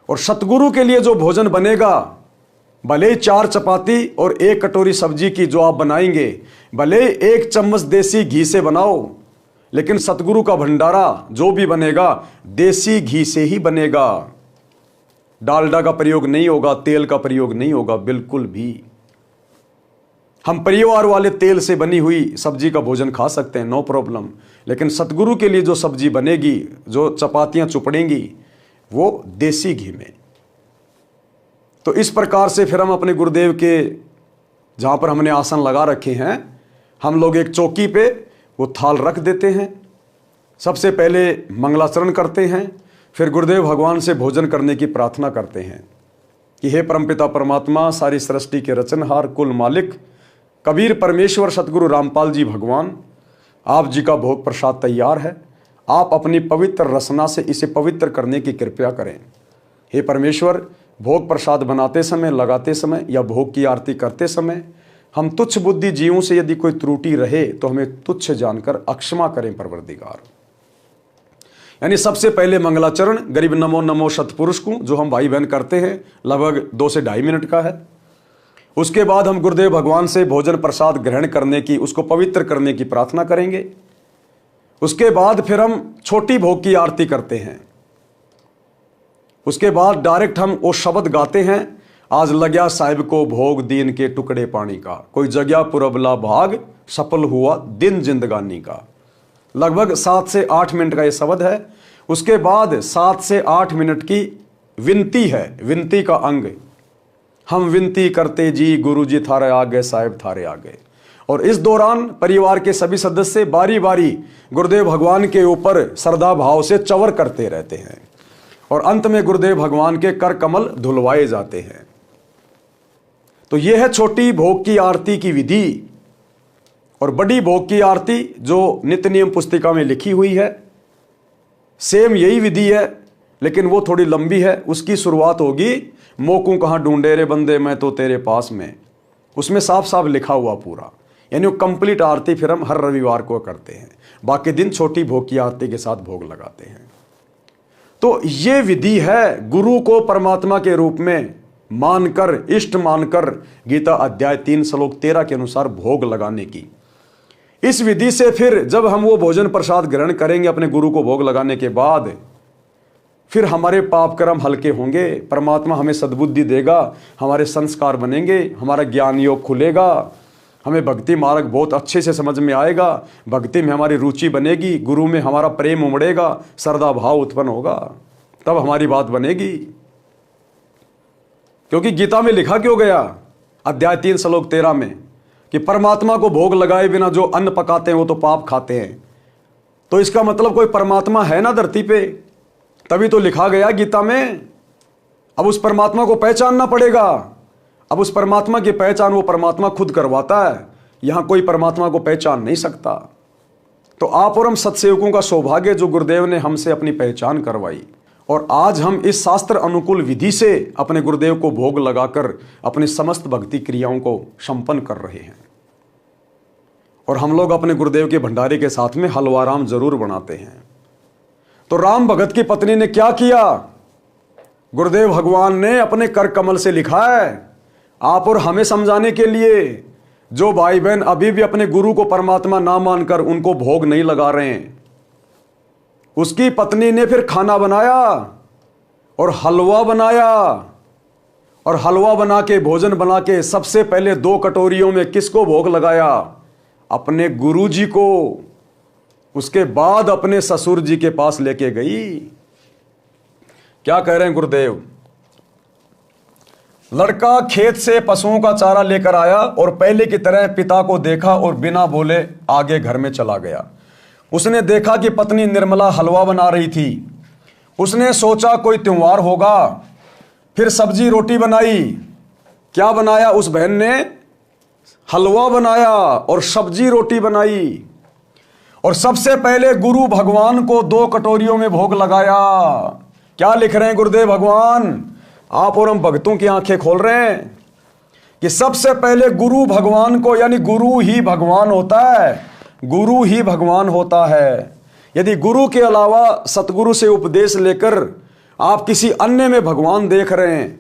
और सतगुरु के लिए जो भोजन बनेगा, भले 4 चपाती और 1 कटोरी सब्जी की जो आप बनाएंगे, भले 1 चम्मच देसी घी से बनाओ, लेकिन सतगुरु का भंडारा जो भी बनेगा देसी घी से ही बनेगा। डालडा का प्रयोग नहीं होगा, तेल का प्रयोग नहीं होगा बिल्कुल भी। हम परिवार वाले तेल से बनी हुई सब्जी का भोजन खा सकते हैं, नो प्रॉब्लम, लेकिन सतगुरु के लिए जो सब्जी बनेगी, जो चपातियां चुपड़ेंगी, वो देसी घी में। तो इस प्रकार से फिर हम अपने गुरुदेव के जहां पर हमने आसन लगा रखे हैं, हम लोग एक चौकी पे वो थाल रख देते हैं। सबसे पहले मंगलाचरण करते हैं, फिर गुरुदेव भगवान से भोजन करने की प्रार्थना करते हैं कि हे परमपिता परमात्मा, सारी सृष्टि के रचनहार, कुल मालिक, कबीर परमेश्वर सतगुरु रामपाल जी भगवान, आप जी का भोग प्रसाद तैयार है। आप अपनी पवित्र रसना से इसे पवित्र करने की कृपया करें। हे परमेश्वर, भोग प्रसाद बनाते समय, लगाते समय या भोग की आरती करते समय हम तुच्छ बुद्धि जीवों से यदि कोई त्रुटि रहे तो हमें तुच्छ जानकर अक्षमा करें परवरदिगार। यानी सबसे पहले मंगलाचरण गरीब नमो नमो सतपुरुष को, जो हम भाई बहन करते हैं, लगभग 2 से 2.5 मिनट का है। उसके बाद हम गुरुदेव भगवान से भोजन प्रसाद ग्रहण करने की, उसको पवित्र करने की प्रार्थना करेंगे। उसके बाद फिर हम छोटी भोग की आरती करते हैं। उसके बाद डायरेक्ट हम वो शब्द गाते हैं, आज लग्या साहिब को भोग दीन के टुकड़े पानी का, कोई जगह पुरबला भाग सफल हुआ दिन जिंदगानी का। लगभग 7 से 8 मिनट का ये शब्द है। उसके बाद 7 से 8 मिनट की विनती है, विनती का अंग, हम विनती करते जी गुरु जी थारे आ गए, साहिब थारे आ गए। और इस दौरान परिवार के सभी सदस्य बारी बारी गुरुदेव भगवान के ऊपर श्रद्धा भाव से चवर करते रहते हैं और अंत में गुरुदेव भगवान के कर कमल धुलवाए जाते हैं। तो यह है छोटी भोग की आरती की विधि। और बड़ी भोग की आरती जो नित्य नियम पुस्तिका में लिखी हुई है, सेम यही विधि है, लेकिन वो थोड़ी लंबी है। उसकी शुरुआत होगी, मोकू कहाँ ढूंढे रे बंदे मैं तो तेरे पास में। उसमें साफ साफ लिखा हुआ पूरा, यानी वो कंप्लीट आरती फिर हम हर रविवार को करते हैं। बाकी दिन छोटी भोग की आरती के साथ भोग लगाते हैं। तो ये विधि है गुरु को परमात्मा के रूप में मानकर, इष्ट मानकर गीता अध्याय 3 श्लोक 13 के अनुसार भोग लगाने की। इस विधि से फिर जब हम वो भोजन प्रसाद ग्रहण करेंगे अपने गुरु को भोग लगाने के बाद, फिर हमारे पाप कर्म हल्के होंगे, परमात्मा हमें सद्बुद्धि देगा, हमारे संस्कार बनेंगे, हमारा ज्ञान योग खुलेगा, हमें भक्ति मार्ग बहुत अच्छे से समझ में आएगा, भक्ति में हमारी रुचि बनेगी, गुरु में हमारा प्रेम उमड़ेगा, श्रद्धा भाव उत्पन्न होगा, तब हमारी बात बनेगी। क्योंकि गीता में लिखा क्यों गया अध्याय 3 श्लोक 13 में कि परमात्मा को भोग लगाए बिना जो अन्न पकाते हैं वो तो पाप खाते हैं। तो इसका मतलब कोई परमात्मा है ना धरती पे, तभी तो लिखा गया गीता में। अब उस परमात्मा को पहचानना पड़ेगा। अब उस परमात्मा की पहचान वो परमात्मा खुद करवाता है, यहां कोई परमात्मा को पहचान नहीं सकता। तो आप और हम सत्सेवकों का सौभाग्य जो गुरुदेव ने हमसे अपनी पहचान करवाई, और आज हम इस शास्त्र अनुकूल विधि से अपने गुरुदेव को भोग लगाकर अपनी समस्त भक्ति क्रियाओं को संपन्न कर रहे हैं। और हम लोग अपने गुरुदेव के भंडारे के साथ में हलवा राम जरूर बनाते हैं। तो राम भगत की पत्नी ने क्या किया, गुरुदेव भगवान ने अपने कर कमल से लिखा है आप और हमें समझाने के लिए। जो भाई बहन अभी भी अपने गुरु को परमात्मा ना मानकर उनको भोग नहीं लगा रहे हैं, उसकी पत्नी ने फिर खाना बनाया और हलवा बनाया, और हलवा बना के, भोजन बना के सबसे पहले 2 कटोरियों में किसको भोग लगाया, अपने गुरु जी को। उसके बाद अपने ससुर जी के पास लेके गई। क्या कह रहे हैं गुरुदेव, लड़का खेत से पशुओं का चारा लेकर आया और पहले की तरह पिता को देखा और बिना बोले आगे घर में चला गया। उसने देखा कि पत्नी निर्मला हलवा बना रही थी। उसने सोचा कोई त्योहार होगा, फिर सब्जी रोटी बनाई। क्या बनाया उस बहन ने, हलवा बनाया और सब्जी रोटी बनाई। और सबसे पहले गुरु भगवान को 2 कटोरियों में भोग लगाया। क्या लिख रहे हैं गुरुदेव भगवान, आप और हम भक्तों की आंखें खोल रहे हैं कि सबसे पहले गुरु भगवान को, यानी गुरु ही भगवान होता है, गुरु ही भगवान होता है। यदि गुरु के अलावा सतगुरु से उपदेश लेकर आप किसी अन्य में भगवान देख रहे हैं,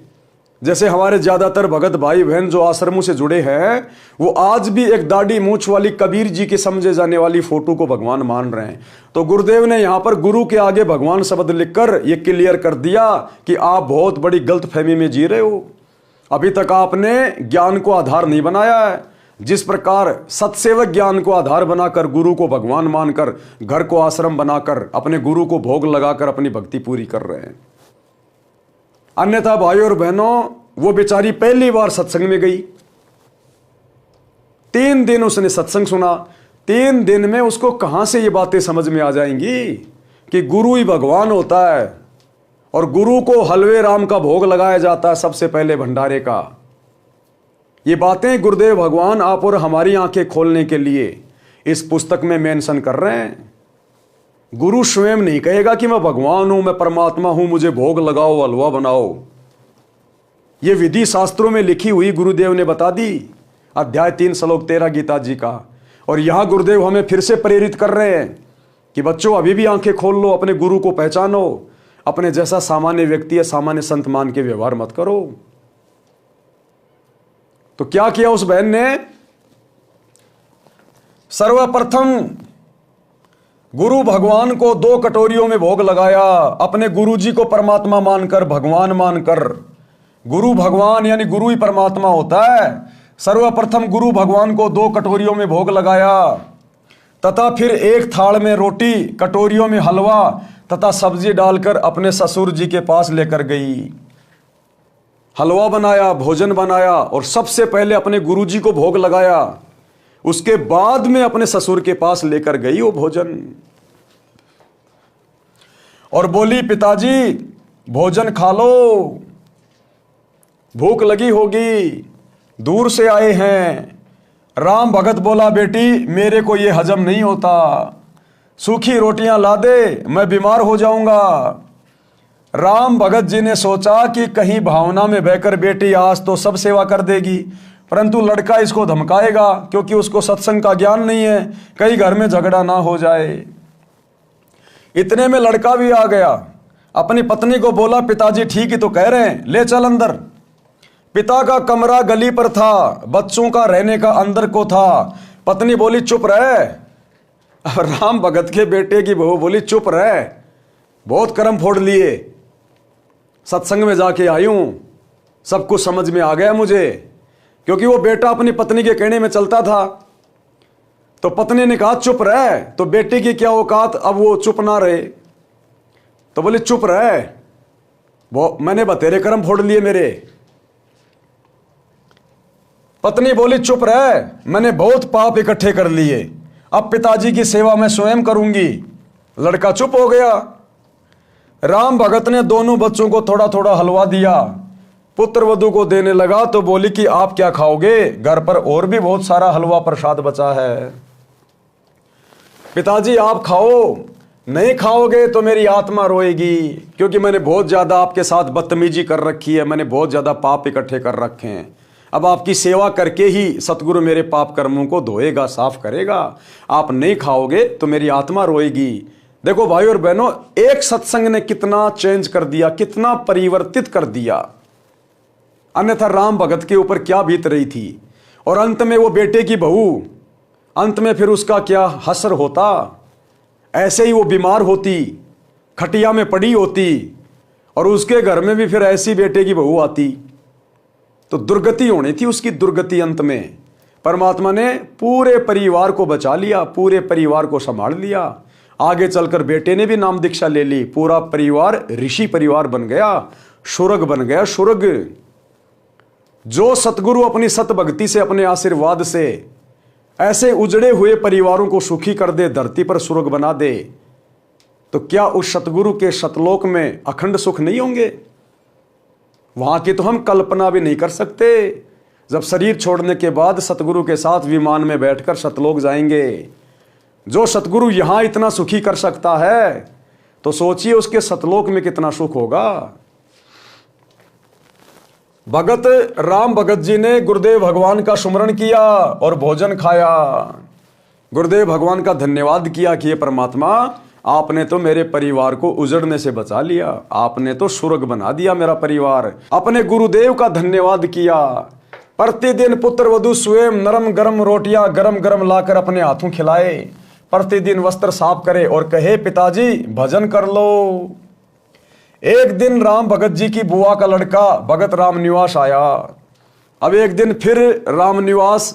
जैसे हमारे ज्यादातर भगत भाई बहन जो आश्रमों से जुड़े हैं, वो आज भी एक दाढ़ी मूंछ वाली कबीर जी के समझे जाने वाली फोटो को भगवान मान रहे हैं। तो गुरुदेव ने यहां पर गुरु के आगे भगवान शब्द लिखकर ये क्लियर कर दिया कि आप बहुत बड़ी गलतफहमी में जी रहे हो। अभी तक आपने ज्ञान को आधार नहीं बनाया है। जिस प्रकार सत्सेवक ज्ञान को आधार बनाकर, गुरु को भगवान मानकर, घर को आश्रम बनाकर, अपने गुरु को भोग लगाकर अपनी भक्ति पूरी कर रहे हैं। अन्यथा भाइयों और बहनों, वो बेचारी पहली बार सत्संग में गई, 3 दिन उसने सत्संग सुना। 3 दिन में उसको कहां से ये बातें समझ में आ जाएंगी कि गुरु ही भगवान होता है और गुरु को हलवे राम का भोग लगाया जाता है सबसे पहले भंडारे का। ये बातें गुरुदेव भगवान आप और हमारी आंखें खोलने के लिए इस पुस्तक में मेंशन कर रहे हैं। गुरु स्वयं नहीं कहेगा कि मैं भगवान हूं, मैं परमात्मा हूं, मुझे भोग लगाओ, हलवा बनाओ। ये विधि शास्त्रों में लिखी हुई गुरुदेव ने बता दी, अध्याय 3 श्लोक 13 गीता जी का। और यहां गुरुदेव हमें फिर से प्रेरित कर रहे हैं कि बच्चों अभी भी आंखें खोल लो, अपने गुरु को पहचानो, अपने जैसा सामान्य व्यक्ति या सामान्य संत मान के व्यवहार मत करो। तो क्या किया उस बहन ने? सर्वप्रथम गुरु भगवान को 2 कटोरियों में भोग लगाया, अपने गुरु जी को परमात्मा मानकर, भगवान मानकर। गुरु भगवान यानी गुरु ही परमात्मा होता है। सर्वप्रथम गुरु भगवान को 2 कटोरियों में भोग लगाया तथा फिर एक थाल में रोटी, कटोरियों में हलवा तथा सब्जी डालकर अपने ससुर जी के पास लेकर गई। हलवा बनाया, भोजन बनाया और सबसे पहले अपने गुरु जी को भोग लगाया, उसके बाद में अपने ससुर के पास लेकर गई वो भोजन और बोली, पिताजी भोजन खा लो, भूख लगी होगी, दूर से आए हैं। राम भगत बोला, बेटी मेरे को ये हजम नहीं होता, सूखी रोटियां ला दे, मैं बीमार हो जाऊंगा। राम भगत जी ने सोचा कि कहीं भावना में बहकर बेटी आज तो सब सेवा कर देगी, परंतु लड़का इसको धमकाएगा क्योंकि उसको सत्संग का ज्ञान नहीं है, कहीं घर में झगड़ा ना हो जाए। इतने में लड़का भी आ गया, अपनी पत्नी को बोला, पिताजी ठीक ही तो कह रहे हैं, ले चल अंदर। पिता का कमरा गली पर था, बच्चों का रहने का अंदर को था। पत्नी बोली, चुप रहे। राम भगत के बेटे की बहू बोली, चुप रहे, बहुत कर्म फोड़ लिए, सत्संग में जाके आई हूं, सब कुछ समझ में आ गया मुझे। क्योंकि वो बेटा अपनी पत्नी के कहने में चलता था। तो पत्नी ने कहा चुप रहे, तो बेटे की क्या औकात, अब वो चुप ना रहे तो बोले चुप रहे, वो मैंने बतेरे कर्म फोड़ लिए मेरे। पत्नी बोली चुप रहे, मैंने बहुत पाप इकट्ठे कर लिए, अब पिताजी की सेवा मैं स्वयं करूंगी। लड़का चुप हो गया। राम भगत ने दोनों बच्चों को थोड़ा थोड़ा हलवा दिया, पुत्र वधू को देने लगा तो बोली कि आप क्या खाओगे, घर पर और भी बहुत सारा हलवा प्रसाद बचा है, पिताजी आप खाओ, नहीं खाओगे तो मेरी आत्मा रोएगी, क्योंकि मैंने बहुत ज्यादा आपके साथ बदतमीजी कर रखी है, मैंने बहुत ज्यादा पाप इकट्ठे कर रखे हैं। अब आपकी सेवा करके ही सतगुरु मेरे पाप कर्मों को धोएगा, साफ करेगा। आप नहीं खाओगे तो मेरी आत्मा रोएगी। देखो भाई और बहनों, एक सत्संग ने कितना चेंज कर दिया, कितना परिवर्तित कर दिया। अन्यथा राम भगत के ऊपर क्या बीत रही थी, और अंत में वो बेटे की बहू, अंत में फिर उसका क्या हसर होता। ऐसे ही वो बीमार होती, खटिया में पड़ी होती, और उसके घर में भी फिर ऐसी बेटे की बहू आती, तो दुर्गति होनी थी उसकी, दुर्गति। अंत में परमात्मा ने पूरे परिवार को बचा लिया, पूरे परिवार को संभाल लिया। आगे चलकर बेटे ने भी नाम दीक्षा ले ली, पूरा परिवार ऋषि परिवार बन गया, शुरग बन गया, शुरग। जो सतगुरु अपनी सतभक्ति से, अपने आशीर्वाद से ऐसे उजड़े हुए परिवारों को सुखी कर दे, धरती पर सुर्ग बना दे, तो क्या उस सतगुरु के सतलोक में अखंड सुख नहीं होंगे? वहां की तो हम कल्पना भी नहीं कर सकते। जब शरीर छोड़ने के बाद सतगुरु के साथ विमान में बैठकर सतलोक जाएंगे। जो सतगुरु यहां इतना सुखी कर सकता है, तो सोचिए उसके सतलोक में कितना सुख होगा। भगत राम भगत जी ने गुरुदेव भगवान का सुमरण किया और भोजन खाया। गुरुदेव भगवान का धन्यवाद किया कि ये परमात्मा, आपने तो मेरे परिवार को उजड़ने से बचा लिया, आपने तो स्वर्ग बना दिया मेरा परिवार। अपने गुरुदेव का धन्यवाद किया। प्रतिदिन पुत्र वधू स्वयं नरम गरम रोटियां गरम गरम लाकर अपने हाथों खिलाए, प्रतिदिन वस्त्र साफ करे और कहे, पिताजी भजन कर लो। एक दिन राम भगत जी की बुआ का लड़का भगत राम निवास आया। अब एक दिन फिर राम निवास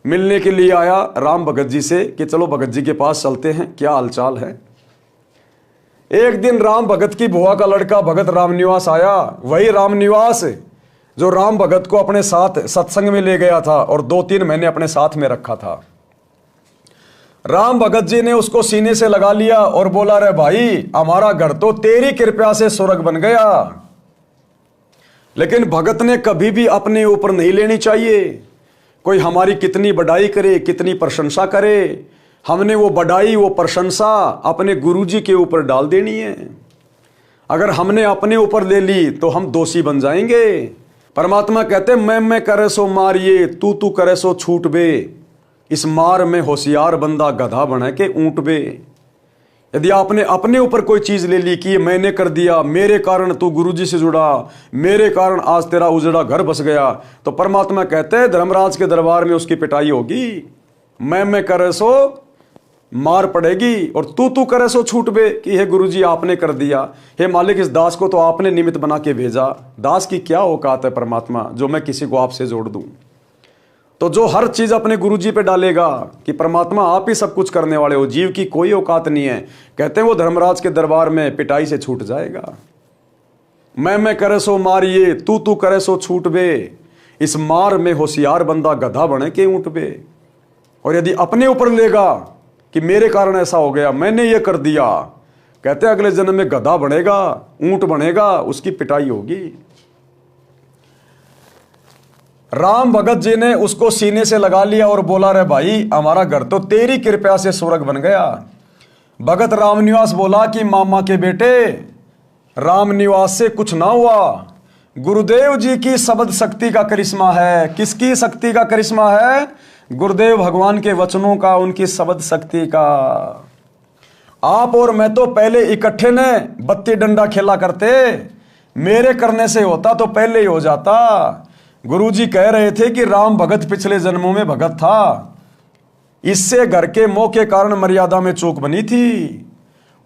मिलने के लिए आया राम भगत जी से कि चलो भगत जी के पास चलते हैं, क्या हालचाल है। एक दिन राम भगत की बुआ का लड़का भगत राम निवास आया, वही राम निवास जो राम भगत को अपने साथ सत्संग में ले गया था और 2-3 महीने अपने साथ में रखा था। राम भगत जी ने उसको सीने से लगा लिया और बोला, रे भाई, हमारा घर तो तेरी कृपा से स्वर्ग बन गया। लेकिन भगत ने कभी भी अपने ऊपर नहीं लेनी चाहिए। कोई हमारी कितनी बड़ाई करे, कितनी प्रशंसा करे, हमने वो बड़ाई, वो प्रशंसा अपने गुरुजी के ऊपर डाल देनी है। अगर हमने अपने ऊपर ले ली तो हम दोषी बन जाएंगे। परमात्मा कहते मैं करे सो मारिए, तू करे सो छूट बे। इस मार में होशियार बंदा गधा बना के ऊंट बे। यदि आपने अपने ऊपर कोई चीज ले ली कि मैंने कर दिया, मेरे कारण तू गुरुजी से जुड़ा, मेरे कारण आज तेरा उजड़ा घर बस गया, तो परमात्मा कहते हैं धर्मराज के दरबार में उसकी पिटाई होगी। मैं करे सो मार पड़ेगी और तू करे सो छूट बे कि हे गुरुजी आपने कर दिया, हे मालिक इस दास को तो आपने निमित्त बना के भेजा। दास की क्या औकात है परमात्मा जो मैं किसी को आपसे जोड़ दूं। तो जो हर चीज अपने गुरुजी पे डालेगा कि परमात्मा आप ही सब कुछ करने वाले हो, जीव की कोई औकात नहीं है, कहते हैं वो धर्मराज के दरबार में पिटाई से छूट जाएगा। मैं करे सो मारिए, तू करे सो छूट बे। इस मार में होशियार बंदा गधा बने के ऊंट बे। और यदि अपने ऊपर लेगा कि मेरे कारण ऐसा हो गया, मैंने ये कर दिया, कहते अगले जन्म में गधा बनेगा, ऊंट बनेगा, उसकी पिटाई होगी। राम भगत जी ने उसको सीने से लगा लिया और बोला रे भाई हमारा घर तो तेरी कृपा से स्वर्ग बन गया। भगत रामनिवास बोला कि मामा के बेटे रामनिवास से कुछ ना हुआ, गुरुदेव जी की शब्द शक्ति का करिश्मा है। किसकी शक्ति का करिश्मा है? गुरुदेव भगवान के वचनों का, उनकी शब्द शक्ति का। आप और मैं तो पहले इकट्ठे ने बत्ती डंडा खेला करते, मेरे करने से होता तो पहले ही हो जाता। गुरुजी कह रहे थे कि राम भगत पिछले जन्मों में भगत था, इससे घर के मोह के कारण मर्यादा में चूक बनी थी,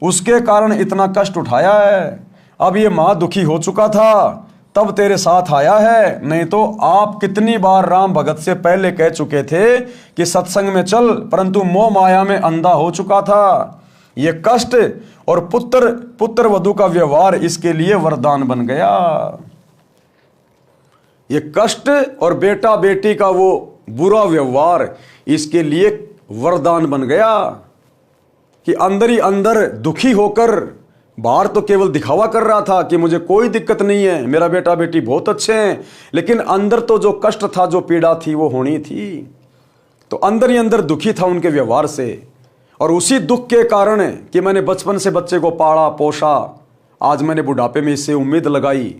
उसके कारण इतना कष्ट उठाया है। अब ये मां दुखी हो चुका था तब तेरे साथ आया है, नहीं तो आप कितनी बार राम भगत से पहले कह चुके थे कि सत्संग में चल, परंतु मोह माया में अंधा हो चुका था। ये कष्ट और पुत्र वधू का व्यवहार इसके लिए वरदान बन गया। ये कष्ट और बेटा बेटी का वो बुरा व्यवहार इसके लिए वरदान बन गया कि अंदर ही अंदर दुखी होकर, बाहर तो केवल दिखावा कर रहा था कि मुझे कोई दिक्कत नहीं है, मेरा बेटा बेटी बहुत अच्छे हैं, लेकिन अंदर तो जो कष्ट था, जो पीड़ा थी वो होनी थी। तो अंदर ही अंदर दुखी था उनके व्यवहार से। और उसी दुख के कारण कि मैंने बचपन से बच्चे को पाला पोषा, आज मैंने बुढ़ापे में इससे उम्मीद लगाई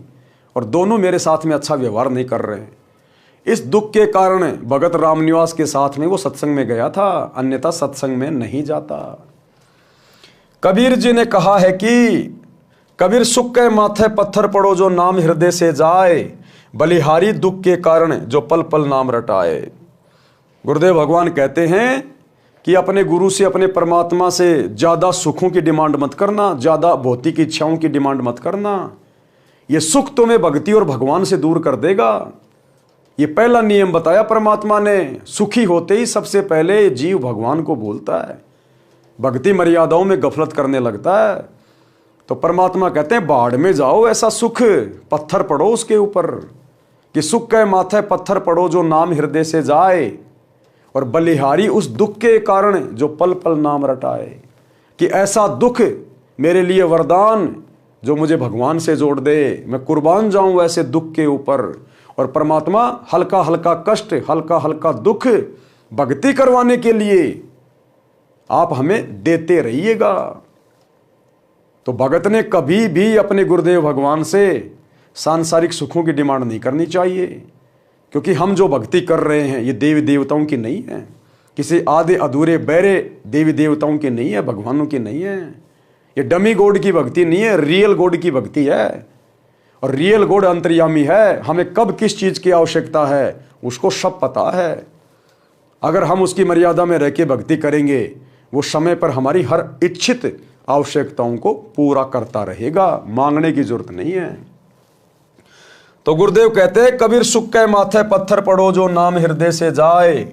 और दोनों मेरे साथ में अच्छा व्यवहार नहीं कर रहे हैं, इस दुख के कारण भगत रामनिवास के साथ में वो सत्संग में गया था, अन्यथा सत्संग में नहीं जाता। कबीर जी ने कहा है कि कबीर सुख के माथे पत्थर पड़ो जो नाम हृदय से जाए, बलिहारी दुख के कारण जो पल पल नाम रटाए। गुरुदेव भगवान कहते हैं कि अपने गुरु से, अपने परमात्मा से ज्यादा सुखों की डिमांड मत करना, ज्यादा भौतिक इच्छाओं की डिमांड मत करना। ये सुख तुम्हें भक्ति और भगवान से दूर कर देगा। ये पहला नियम बताया परमात्मा ने। सुखी होते ही सबसे पहले जीव भगवान को भूलता है, भक्ति मर्यादाओं में गफलत करने लगता है। तो परमात्मा कहते हैं बाढ़ में जाओ, ऐसा सुख पत्थर पड़ो उसके ऊपर, कि सुख के माथे पत्थर पड़ो जो नाम हृदय से जाए, और बलिहारी उस दुख के कारण जो पल पल नाम रटाए। कि ऐसा दुख मेरे लिए वरदान जो मुझे भगवान से जोड़ दे, मैं कुर्बान जाऊं ऐसे दुख के ऊपर। और परमात्मा हल्का हल्का कष्ट, हल्का हल्का दुख भक्ति करवाने के लिए आप हमें देते रहिएगा। तो भगत ने कभी भी अपने गुरुदेव भगवान से सांसारिक सुखों की डिमांड नहीं करनी चाहिए, क्योंकि हम जो भक्ति कर रहे हैं ये देवी देवताओं की नहीं है, किसी आधे अधूरे बहरे देवी देवताओं की नहीं है, भगवानों की नहीं है। ये डमी गॉड की भक्ति नहीं है, रियल गॉड की भक्ति है। और रियल गॉड अंतर्यामी है, हमें कब किस चीज की आवश्यकता है उसको सब पता है। अगर हम उसकी मर्यादा में रह के भक्ति करेंगे, वो समय पर हमारी हर इच्छित आवश्यकताओं को पूरा करता रहेगा, मांगने की जरूरत नहीं है। तो गुरुदेव कहते हैं कबीर सुख के माथे पत्थर पड़ो जो नाम हृदय से जाए,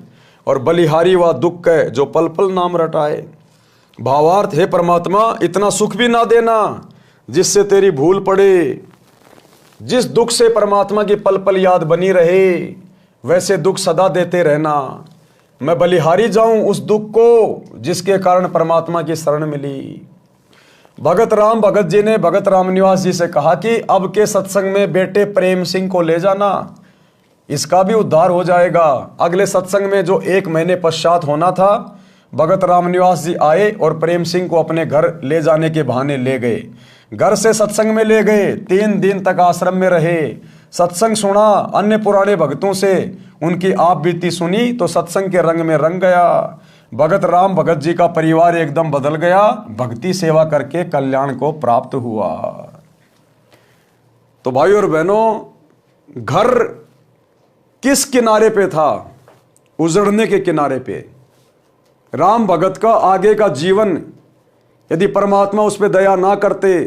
और बलिहारी व दुख के जो पल पल नाम रटाए। भावार्थ, हे परमात्मा इतना सुख भी ना देना जिससे तेरी भूल पड़े। जिस दुख से परमात्मा की पल पल याद बनी रहे, वैसे दुख सदा देते रहना। मैं बलिहारी जाऊं उस दुख को जिसके कारण परमात्मा की शरण मिली। भगत राम भगत जी ने भगत रामनिवास जी से कहा कि अब के सत्संग में बेटे प्रेम सिंह को ले जाना, इसका भी उद्धार हो जाएगा। अगले सत्संग में जो 1 महीने पश्चात होना था भगत रामनिवास जी आए और प्रेम सिंह को अपने घर ले जाने के बहाने ले गए। घर से सत्संग में ले गए। 3 दिन तक आश्रम में रहे, सत्संग सुना, अन्य पुराने भक्तों से उनकी आप बीती सुनी तो सत्संग के रंग में रंग गया। भगत राम भगत जी का परिवार एकदम बदल गया, भक्ति सेवा करके कल्याण को प्राप्त हुआ। तो भाई और बहनों, घर किस किनारे पे था? उजड़ने के किनारे पे। राम भगत का आगे का जीवन यदि परमात्मा उस पर दया ना करते,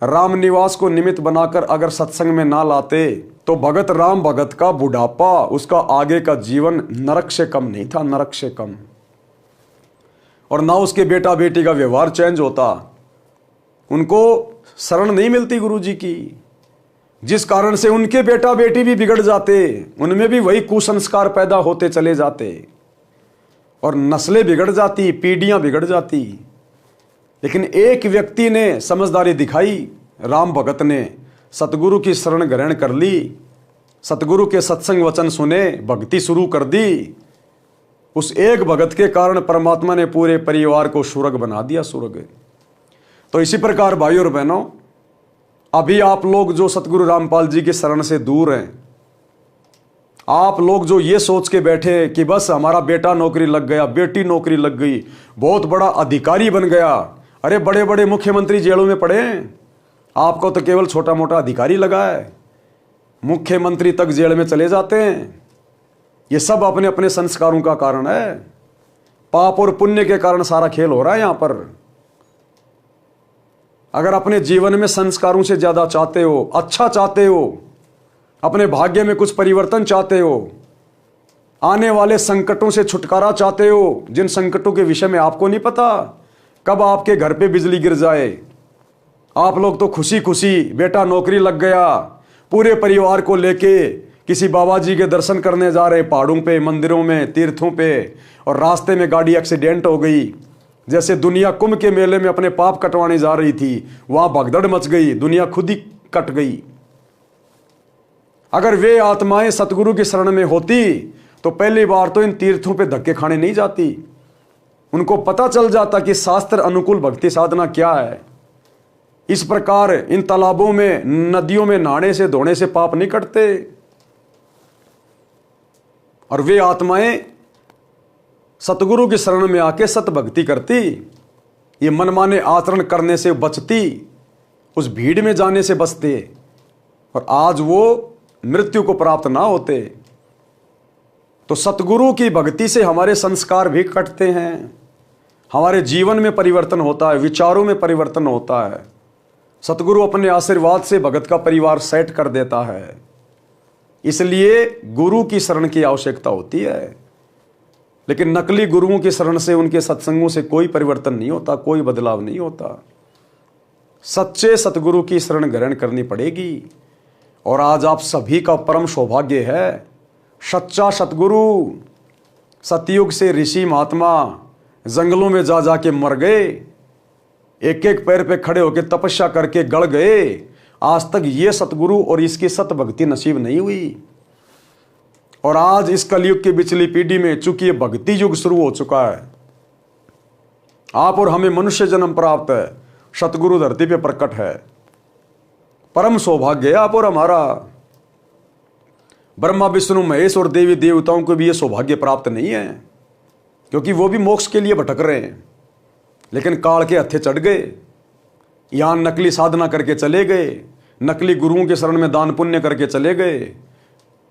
रामनिवास को निमित्त बनाकर अगर सत्संग में ना लाते, तो भगत राम भगत का बुढ़ापा, उसका आगे का जीवन नरक से कम नहीं था, नरक से कम। और ना उसके बेटा बेटी का व्यवहार चेंज होता, उनको शरण नहीं मिलती गुरु जी की, जिस कारण से उनके बेटा बेटी भी बिगड़ जाते, उनमें भी वही कुसंस्कार पैदा होते चले जाते और नस्लें बिगड़ जाती, पीढ़ियां बिगड़ जाती। लेकिन एक व्यक्ति ने समझदारी दिखाई, राम भगत ने सतगुरु की शरण ग्रहण कर ली, सतगुरु के सत्संग वचन सुने, भक्ति शुरू कर दी। उस एक भगत के कारण परमात्मा ने पूरे परिवार को स्वर्ग बना दिया, स्वर्ग। तो इसी प्रकार भाई और बहनों, अभी आप लोग जो सतगुरु रामपाल जी के शरण से दूर हैं, आप लोग जो ये सोच के बैठे कि बस हमारा बेटा नौकरी लग गया, बेटी नौकरी लग गई, बहुत बड़ा अधिकारी बन गया, अरे बड़े बड़े मुख्यमंत्री जेलों में पड़े हैं, आपको तो केवल छोटा मोटा अधिकारी लगा है, मुख्यमंत्री तक जेल में चले जाते हैं। ये सब अपने अपने संस्कारों का कारण है, पाप और पुण्य के कारण सारा खेल हो रहा है यहां पर। अगर अपने जीवन में संस्कारों से ज्यादा चाहते हो, अच्छा चाहते हो, अपने भाग्य में कुछ परिवर्तन चाहते हो, आने वाले संकटों से छुटकारा चाहते हो, जिन संकटों के विषय में आपको नहीं पता कब आपके घर पे बिजली गिर जाए, आप लोग तो खुशी खुशी बेटा नौकरी लग गया, पूरे परिवार को लेके किसी बाबा जी के दर्शन करने जा रहे, पहाड़ों पे, मंदिरों में, तीर्थों पे, और रास्ते में गाड़ी एक्सीडेंट हो गई। जैसे दुनिया कुंभ के मेले में अपने पाप कटवाने जा रही थी, वहां भगदड़ मच गई, दुनिया खुद ही कट गई। अगर वे आत्माएं सतगुरु की शरण में होती तो पहली बार तो इन तीर्थों पे धक्के खाने नहीं जाती, उनको पता चल जाता कि शास्त्र अनुकूल भक्ति साधना क्या है। इस प्रकार इन तालाबों में, नदियों में नहाने से, धोने से पाप नहीं कटते। और वे आत्माएं सतगुरु की शरण में आके सत भक्ति करती, ये मनमाने आचरण करने से बचती, उस भीड़ में जाने से बचते, और आज वो मृत्यु को प्राप्त ना होते। तो सतगुरु की भक्ति से हमारे संस्कार भी कटते हैं, हमारे जीवन में परिवर्तन होता है, विचारों में परिवर्तन होता है। सतगुरु अपने आशीर्वाद से भगत का परिवार सेट कर देता है। इसलिए गुरु की शरण की आवश्यकता होती है। लेकिन नकली गुरुओं की शरण से, उनके सत्संगों से कोई परिवर्तन नहीं होता, कोई बदलाव नहीं होता। सच्चे सतगुरु की शरण ग्रहण करनी पड़ेगी। और आज आप सभी का परम सौभाग्य है, सच्चा सतगुरु, सतयुग से ऋषि महात्मा जंगलों में जा जाके मर गए, एक एक पैर पे खड़े होकर तपस्या करके गड़ गए, आज तक ये सतगुरु और इसकी सत भक्ति नसीब नहीं हुई। और आज इस कलयुग की पिछली पीढ़ी में चूंकि ये भक्ति युग शुरू हो चुका है, आप और हमें मनुष्य जन्म प्राप्त है, सतगुरु धरती पे प्रकट है, परम सौभाग्य है आप और हमारा। ब्रह्मा विष्णु महेश और देवी देवताओं को भी ये सौभाग्य प्राप्त नहीं है, क्योंकि वो भी मोक्ष के लिए भटक रहे हैं, लेकिन काल के हत्थे चढ़ गए, यहां नकली साधना करके चले गए, नकली गुरुओं के शरण में दान पुण्य करके चले गए,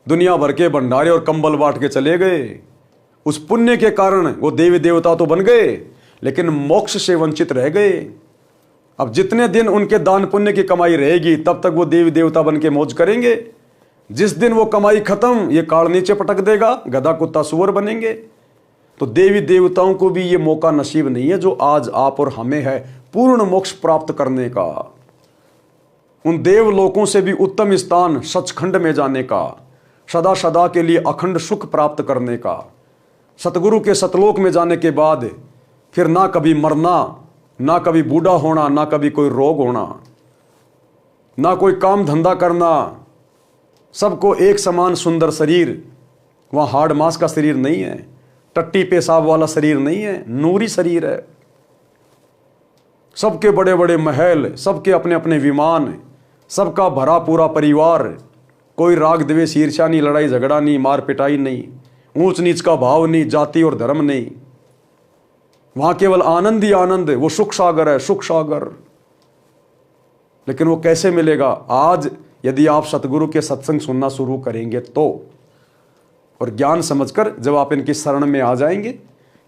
दुनिया भर के भंडारे और कंबल बांट के चले गए। उस पुण्य के कारण वो देवी देवता तो बन गए, लेकिन मोक्ष से वंचित रह गए। अब जितने दिन उनके दान पुण्य की कमाई रहेगी, तब तक वो देवी देवता बन के मौज करेंगे। जिस दिन वो कमाई खत्म, ये काल नीचे पटक देगा, गधा कुत्ता सुअर बनेंगे। तो देवी देवताओं को भी ये मौका नसीब नहीं है जो आज आप और हमें है, पूर्ण मोक्ष प्राप्त करने का, उन देवलोकों से भी उत्तम स्थान सचखंड में जाने का, सदा सदा के लिए अखंड सुख प्राप्त करने का, सतगुरु के सतलोक में जाने के बाद फिर ना कभी मरना, ना कभी बूढ़ा होना, ना कभी कोई रोग होना, ना कोई काम धंधा करना, सबको एक समान सुंदर शरीर, वहाँ हाड़ मांस का शरीर नहीं है, टट्टी पेशाब वाला शरीर नहीं है, नूरी शरीर है। सबके बड़े बड़े महल, सबके अपने अपने विमान, सबका भरा पूरा परिवार, कोई राग द्वेष ईर्ष्या नहीं, लड़ाई झगड़ा नहीं, मार पिटाई नहीं, ऊंच नीच का भाव नहीं, जाति और धर्म नहीं। वहां केवल आनंद ही आनंद है, वो सुख सागर है, सुख सागर। लेकिन वो कैसे मिलेगा? आज यदि आप सतगुरु के सत्संग सुनना शुरू करेंगे तो, और ज्ञान समझकर जब आप इनकी शरण में आ जाएंगे,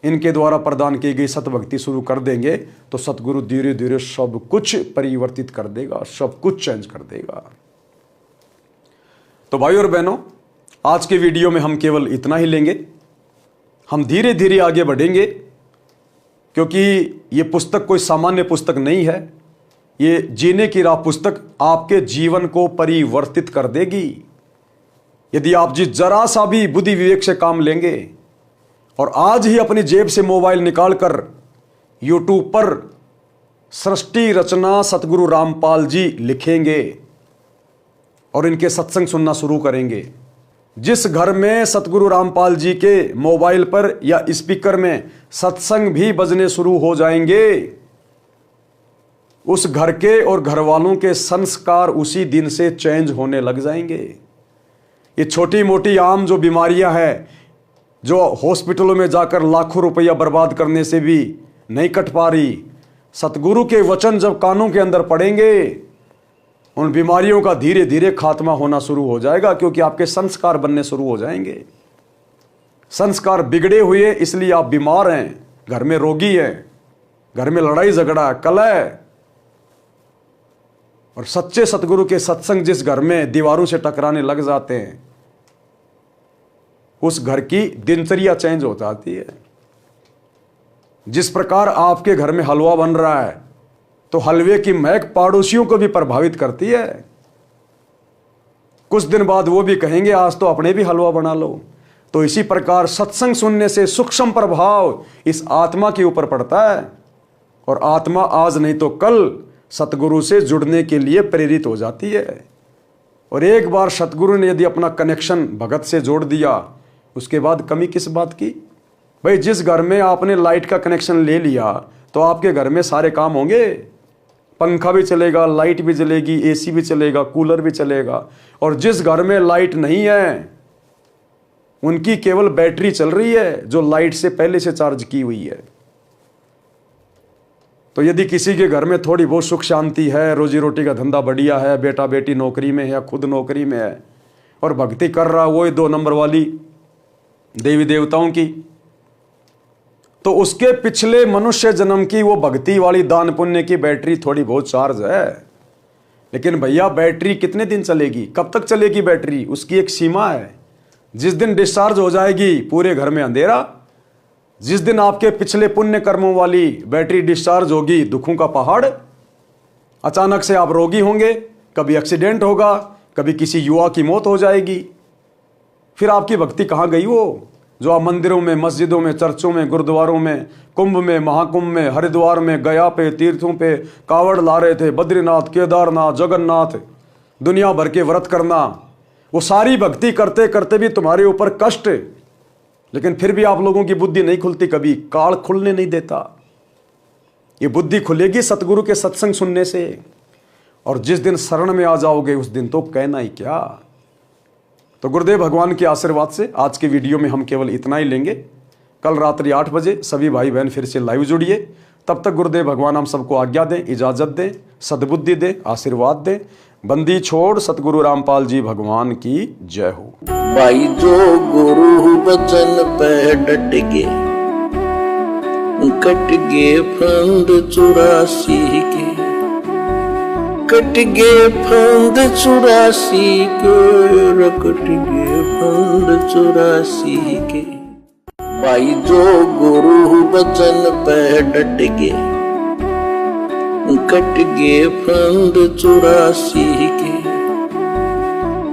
इनके द्वारा प्रदान की गई सतभक्ति शुरू कर देंगे, तो सतगुरु धीरे धीरे सब कुछ परिवर्तित कर देगा, सब कुछ चेंज कर देगा। तो भाई और बहनों, आज के वीडियो में हम केवल इतना ही लेंगे। हम धीरे धीरे आगे बढ़ेंगे, क्योंकि ये पुस्तक कोई सामान्य पुस्तक नहीं है। ये जीने की राह पुस्तक आपके जीवन को परिवर्तित कर देगी, यदि आप जरा सा भी बुद्धि विवेक से काम लेंगे और आज ही अपनी जेब से मोबाइल निकालकर YouTube पर सृष्टि रचना सतगुरु रामपाल जी लिखेंगे और इनके सत्संग सुनना शुरू करेंगे। जिस घर में सतगुरु रामपाल जी के मोबाइल पर या स्पीकर में सत्संग भी बजने शुरू हो जाएंगे, उस घर के और घर वालों के संस्कार उसी दिन से चेंज होने लग जाएंगे। ये छोटी मोटी आम जो बीमारियां हैं, जो हॉस्पिटलों में जाकर लाखों रुपया बर्बाद करने से भी नहीं कट पा रही, सतगुरु के वचन जब कानों के अंदर पड़ेंगे, उन बीमारियों का धीरे धीरे खात्मा होना शुरू हो जाएगा, क्योंकि आपके संस्कार बनने शुरू हो जाएंगे। संस्कार बिगड़े हुए इसलिए आप बीमार हैं, घर में रोगी हैं, घर में लड़ाई झगड़ा कलह। और सच्चे सतगुरु के सत्संग जिस घर में दीवारों से टकराने लग जाते हैं, उस घर की दिनचर्या चेंज हो जाती है। जिस प्रकार आपके घर में हलवा बन रहा है, तो हलवे की महक पड़ोसियों को भी प्रभावित करती है। कुछ दिन बाद वो भी कहेंगे आज तो अपने भी हलवा बना लो। तो इसी प्रकार सत्संग सुनने से सूक्ष्म प्रभाव इस आत्मा के ऊपर पड़ता है, और आत्मा आज नहीं तो कल सतगुरु से जुड़ने के लिए प्रेरित हो जाती है। और एक बार सतगुरु ने यदि अपना कनेक्शन भगत से जोड़ दिया, उसके बाद कमी किस बात की? भाई जिस घर में आपने लाइट का कनेक्शन ले लिया, तो आपके घर में सारे काम होंगे, पंखा भी चलेगा, लाइट भी चलेगी, एसी भी चलेगा, कूलर भी चलेगा। और जिस घर में लाइट नहीं है, उनकी केवल बैटरी चल रही है जो लाइट से पहले से चार्ज की हुई है। तो यदि किसी के घर में थोड़ी बहुत सुख शांति है, रोजी रोटी का धंधा बढ़िया है, बेटा बेटी नौकरी में है या खुद नौकरी में है, और भक्ति कर रहा वो 2 नंबर वाली देवी देवताओं की, तो उसके पिछले मनुष्य जन्म की वो भक्ति वाली दान पुण्य की बैटरी थोड़ी बहुत चार्ज है। लेकिन भैया बैटरी कितने दिन चलेगी, कब तक चलेगी बैटरी? उसकी एक सीमा है। जिस दिन डिस्चार्ज हो जाएगी, पूरे घर में अंधेरा। जिस दिन आपके पिछले पुण्य कर्मों वाली बैटरी डिस्चार्ज होगी, दुखों का पहाड़। अचानक से आप रोगी होंगे, कभी एक्सीडेंट होगा, कभी किसी युवा की मौत हो जाएगी। फिर आपकी भक्ति कहाँ गई? वो जो आप मंदिरों में, मस्जिदों में, चर्चों में, गुरुद्वारों में, कुंभ में, महाकुंभ में, हरिद्वार में, गया पे, तीर्थों पे कावड़ ला रहे थे, बद्रीनाथ, केदारनाथ, जगन्नाथ, दुनिया भर के व्रत करना, वो सारी भक्ति करते करते भी तुम्हारे ऊपर कष्ट। लेकिन फिर भी आप लोगों की बुद्धि नहीं खुलती, कभी काल खुलने नहीं देता। ये बुद्धि खुलेगी सतगुरु के सत्संग सुनने से, और जिस दिन शरण में आ जाओगे उस दिन तो कहना ही क्या। तो गुरुदेव भगवान के आशीर्वाद से आज के वीडियो में हम केवल इतना ही लेंगे। कल रात्रि 8 बजे सभी भाई बहन फिर से लाइव जुड़िए। तब तक गुरुदेव भगवान हम सबको आज्ञा दें, इजाजत दें, सद्बुद्धि दें, आशीर्वाद दें। बंदी छोड़ सतगुरु रामपाल जी भगवान की जय हो। भाई जो गुरु वचन पे डट गे, कट गे फंद 84 के, कट गे फंद 84 के, कट गे फंद 84 के। भाई जो गुरु वचन पे डट गे, कट गे फंद 84 के,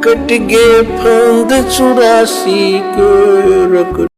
कट गे फंद 84 के।